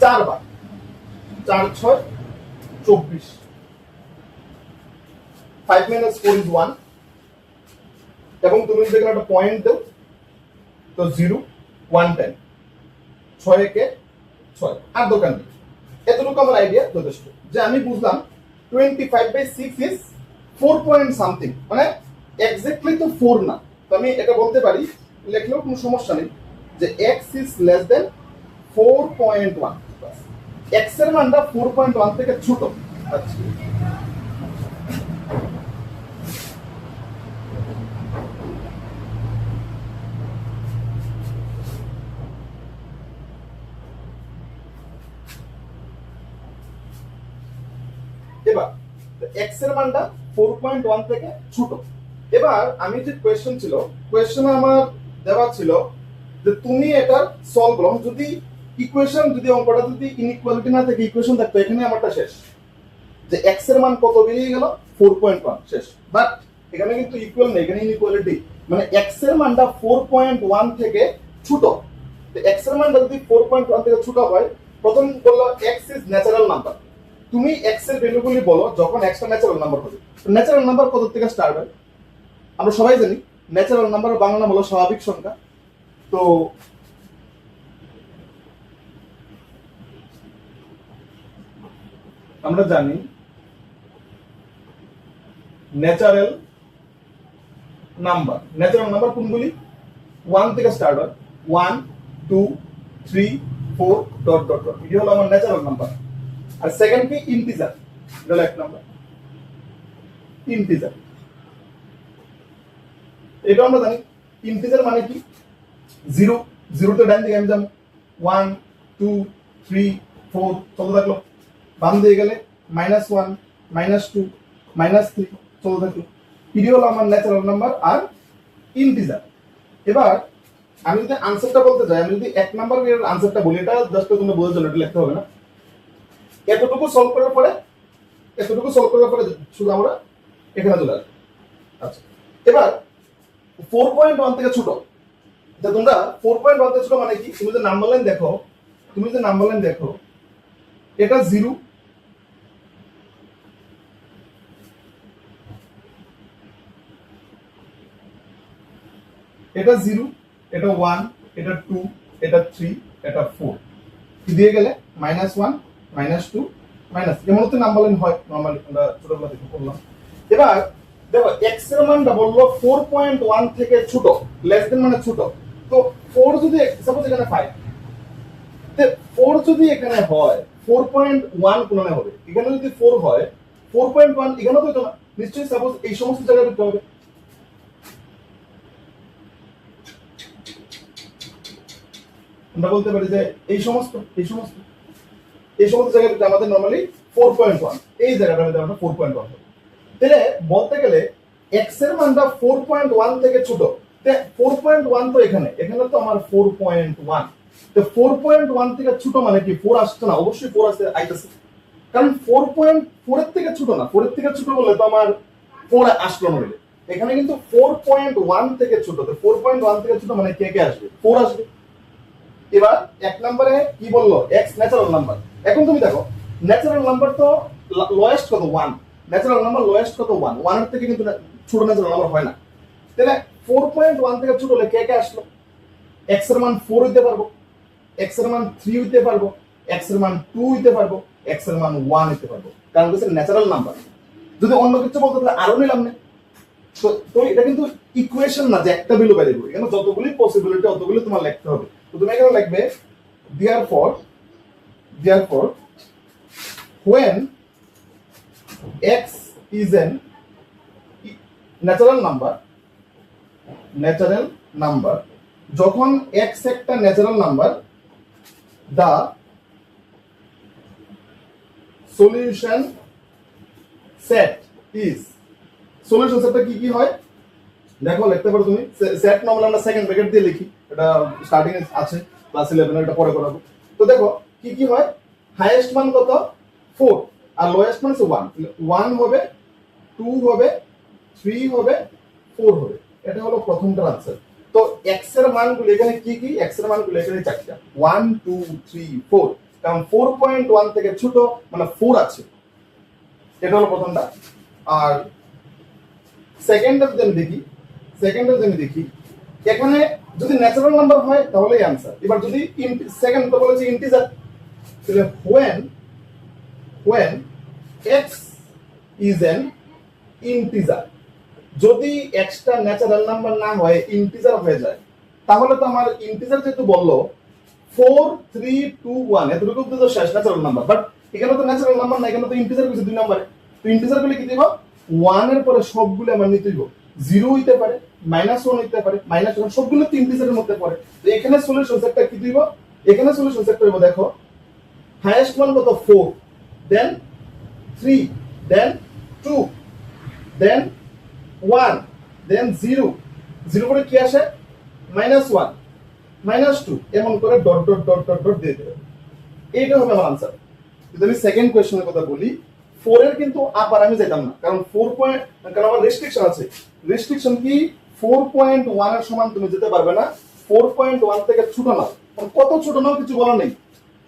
[SPEAKER 1] 4 বার। 4 6 24, 5 minus 4 is 1, এবং তুমি যদি এখানে একটা পয়েন্ট দাও তো 0 1 10, 6 একে 6, আর দোকান নেই। এতটুকু আমার আইডিয়া যথেষ্ট, যে আমি বুঝলাম 25/6 is 4 পয়েন্ট সামথিং, মানে এক্স্যাক্টলি তো 4 না। তো আমি এটা বলতে পারি, লিখলেও কোনো সমস্যা নেই, যে x is less than 4.1, x এর মানটা 4.1 থেকে ছোট। আচ্ছা, এবার x এর মানটা 4.1 থেকে ছোট। এবার আমি যে কোয়েশ্চেন ছিল, কোয়েশ্চেনে আমার দেওয়া ছিল যে তুমি এটা সলভ করো, যদি ইকুয়েশন, যদি অঙ্কটা যদি ইনইকুয়ালিটি না থাকে, ইকুয়েশন থাকতো, এখানে আমারটা শেষ, যে x এর মান কত বেরিয়ে গেল 4.1, শেষ। বাট এখানে কিন্তু ইকুয়াল নেই, এখানে ইনইকুয়ালিটি, মানে x এর মানটা 4.1 থেকে ছোট। তো x এর মানটা যদি 4.1 থেকে ছোট হয়, প্রথম বললো x ইজ ন্যাচারাল নাম্বার। তুমি x এর ভ্যালুগুলি বলো যখন x টা ন্যাচারাল নাম্বার হবে। ন্যাচারাল নাম্বার কত থেকে স্টার্ট হয়? আমরা সবাই জানি ন্যাচারাল নাম্বারের বাংলা নাম হলো স্বাভাবিক সংখ্যা। তো আমরা জানি ন্যাচারাল নাম্বার কোনগুলি? 1 থেকে স্টার্ট হয়, 1 2 3 4 ডট ডট ডট, এটা হলো আমার ন্যাচারাল নাম্বার। আর সেকেন্ড কি? ইন্টিজার, এটা হলো এক নাম্বার ইন্টিজার। এটা আমরা জানি ইন্টিজার মানে কি? 0 0 তে ডান দিকে আমি যাবো, 1 2 3 4 চলতে থাকলো, বাম দিকে গেলে -1 -2 -3 চলতে থাকলো। এটা হলো আমার ন্যাচারাল নাম্বার আর ইন্টিজার। এবার আমি যদি আনসারটা বলতে যাই, আমি যদি এক নাম্বারের আনসারটা বলি, এটা জাস্ট তোমরা বোঝার জন্য, এটা লিখতে হবে না। এতটুকু সলভ করার পরে শুধু আমরা এখানে চলে আসবো। আচ্ছা, এবার 4.1 থেকে ছোট, তোমরা 4.1 থেকে ছোট মানে কি? তুমি যে নাম্বার লাইন দেখো, এটা 0, এটা 0, এটা 1, এটা 2, এটা 3, এটা 4, দিয়ে গেলে -1 -2 এমন তো নাম্বার লাইন হয় নরমালি, আমরা ছোটবেলা থেকে পড়লাম। এবার দেখো x এর মানটা বললো 4.1 থেকে ছোট, লেস দেন মানে ছোট। তো 4 যদি সাপোজ এখানে 5, তে 4 যদি এখানে হয় 4.1 কোণে হবে, এখানে যদি 4 হয় 4.1 এখানে তো না, নিশ্চয়ই সাপোজ এই সমস্ত জায়গায় করতে হবে। আমরা বলতে পারি যে এই সমস্ত জায়গাতে আমাদের নরমালি 4.1, এই জায়গাটার মধ্যে আমরা 4.1 হবে। তাহলে বলতে গেলে x এর মানটা 4.1 থেকে ছোট, 4.1 তো এখানে তো আমার 4.1, তো 4.1 থেকে ছোট মানে কি? 4 আসছে না? অবশ্যই 4 আসছে, আইতেছে, কারণ 4.4 এর থেকে ছোট না, 4 এর থেকে ছোট বললে তো আমার 4 আসলো না। এখানে কিন্তু 4.1 থেকে ছোট, তো 4.1 থেকে ছোট মানে কে আসবে? 4 আসবে। এবার এক নম্বরে কি বললো? x natural number. এখন তুমি দেখো ন্যাচারাল নাম্বার তো লোয়েস্ট কত? 1। ন্যাচারাল নাম্বার লোয়েস্ট কত? 1। 1 এর থেকে কিন্তু ছোট ন্যাচারাল নাম্বার হয় না। তাহলে 4.1 থেকে ছোট হলে কে আসলো? x এর মান 4 হইতে পারবো, x এর মান 3 হইতে পারবো, x এর মান 2 হইতে পারবো, x এর মান 1 হইতে পারবো, কারণ হচ্ছে ন্যাচারাল নাম্বার। যদি অন্য কিছু বলতে তাহলে আরো নিলাম না। তো এটা কিন্তু ইকুয়েশন না যে একটা ভ্যালু বের করবে, এখানে যতগুলি পসিবিলিটি অতগুলি তোমার লিখতে হবে। তো তুমি এখানে লিখবে therefore when x is an natural number, যখন x একটা natural number, the solution set is, solution সেটটা কি হয়? দেখো লিখতে পারো তুমি সেট নর্মাল আমরা সেকেন্ড ব্র্যাকেট দিয়ে লিখি, এটা স্টার্টিং এ আছে ক্লাস 11 এটা পরে করাবো। তো দেখো কি কি হয়, হাইয়েস্ট মান কত 4 আর লোয়েস্ট মান হচ্ছে 1, 1 হবে 2 হবে 3 হবে 4 হবে, এটা হলো প্রথমটার আনসার। তো x এর মানগুলো এখানে কি কি, x এর মানগুলো এখানে চারটা 1 2 3 4, কারণ 4.1 থেকে ছোট মানে 4 আছে, এটা হলো প্রথমটা। আর সেকেন্ডের জন্য দেখি এখানে যদি ন্যাচারাল নাম্বার হয় তাহলে आंसर। এবার যদি সেকেন্ড তো বলেছে ইন্টিজার, তাহলে when x is an integer, যদি x টা ন্যাচারাল নাম্বার না হয় ইন্টিজার হয়ে যায়, তাহলে তো আমার ইন্টিজার যেহেতু বললো 4 3 2 1 এতটুকু তো শেষ ন্যাচারাল নাম্বার, বাট এখানে তো ন্যাচারাল নাম্বার না, এখানে তো ইন্টিজার কিছু দুই নম্বরে। তো ইন্টিজার গুলো কি দিব, 1 এর পরে সবগুলো আমার নিতে দিব, 0 হইতে পারে -1 হইতে পারে -1, সবগুলো তো ইন্টিজারের মধ্যে পড়ে। তো এখানে সলিউশন সেটটা কি দিব, এখানে সলিউশন সেটটা হইব দেখো হাইয়েস্ট মান কত 4, দেন 3, দেন 2, দেন 1, দেন 0, 0 পরে কি আসে -1 -2, এমন করে dot dot dot dot dot দিয়ে দেবে, এইটা হবে আমার आंसर। যদি আমি সেকেন্ড কোশ্চেনের কথা বলি, 4 এর কিন্তু আবার আমি যেতাম না, কারণ 4 পয়েন্ট, কারণ আমার রেস্ট্রিকশন আছে। রেস্ট্রিকশন কি 4.1 এর সমান তুমি যেতে পারবে না, 4.1 থেকে ছোট না, কত ছোট নাও কিছু বলা নেই,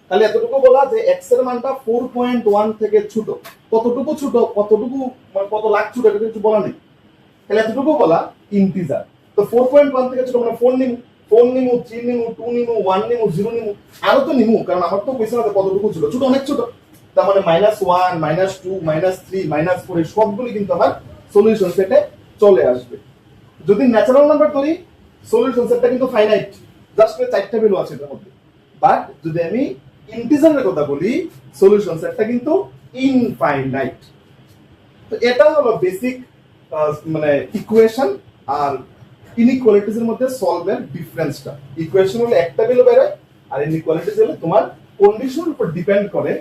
[SPEAKER 1] তাহলে এতটুকু বলা যে x এর মানটা 4.1 থেকে ছোট, কতটুকু ছোট, কতটুকু মানে কত লাখ ছোট এটা কিছু বলা নেই, তাহলে এতটুকু বলা ইন্টিজার। তো 4.1 থেকে ছোট মানে 4 নিমু, 3 নিমু, 2 নিমু, 1 নিমু, 0 নিমু, আরো তো নিমু, কারণ আমার তো কোয়েশ্চন আছে কতটুকু ছোট, ছোট অনেক ছোট, তার মানে -1 -2 -3 -4 এই সবগুলো কিন্তু আমার সলিউশন সেটে চলে আসবে। যদি ন্যাচারাল নাম্বার ধরি সলিউশন সেটটা কিন্তু ফাইনাইট, জাস্ট চারটা ভ্যালু আছে এর মধ্যে। বাট যদি আমি ইন্টিজারের কথা বলি সলিউশন সেটটা কিন্তু ইনফাইনাইট। তো এটা হলো বেসিক মানে ইকুয়েশন আর ইনইকুয়ালিটিজ এর মধ্যে সলভের ডিফারেন্সটা। ইকুয়েশন হলো একটা ভ্যালু বেরোয়, আর ইনইকুয়ালিটিজ হলো তোমার কন্ডিশনের উপর ডিপেন্ড করে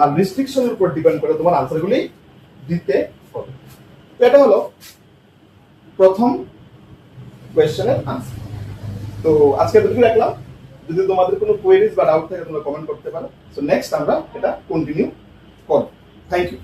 [SPEAKER 1] আর রেস্ট্রিকশনের উপর ডিপেন্ড করে তোমার আনসারগুলি দিতে হবে। তো এটা হলো প্রথম কোয়েশ্চেনের আনসার। তো আজকে এতটুকু রাখলাম, যদি তোমাদের কোনো কোয়েরিজ বা ডাউট থাকে তোমরা কমেন্ট করতে পারো। সো নেক্সট আমরা এটা কন্টিনিউ করব। Thank you.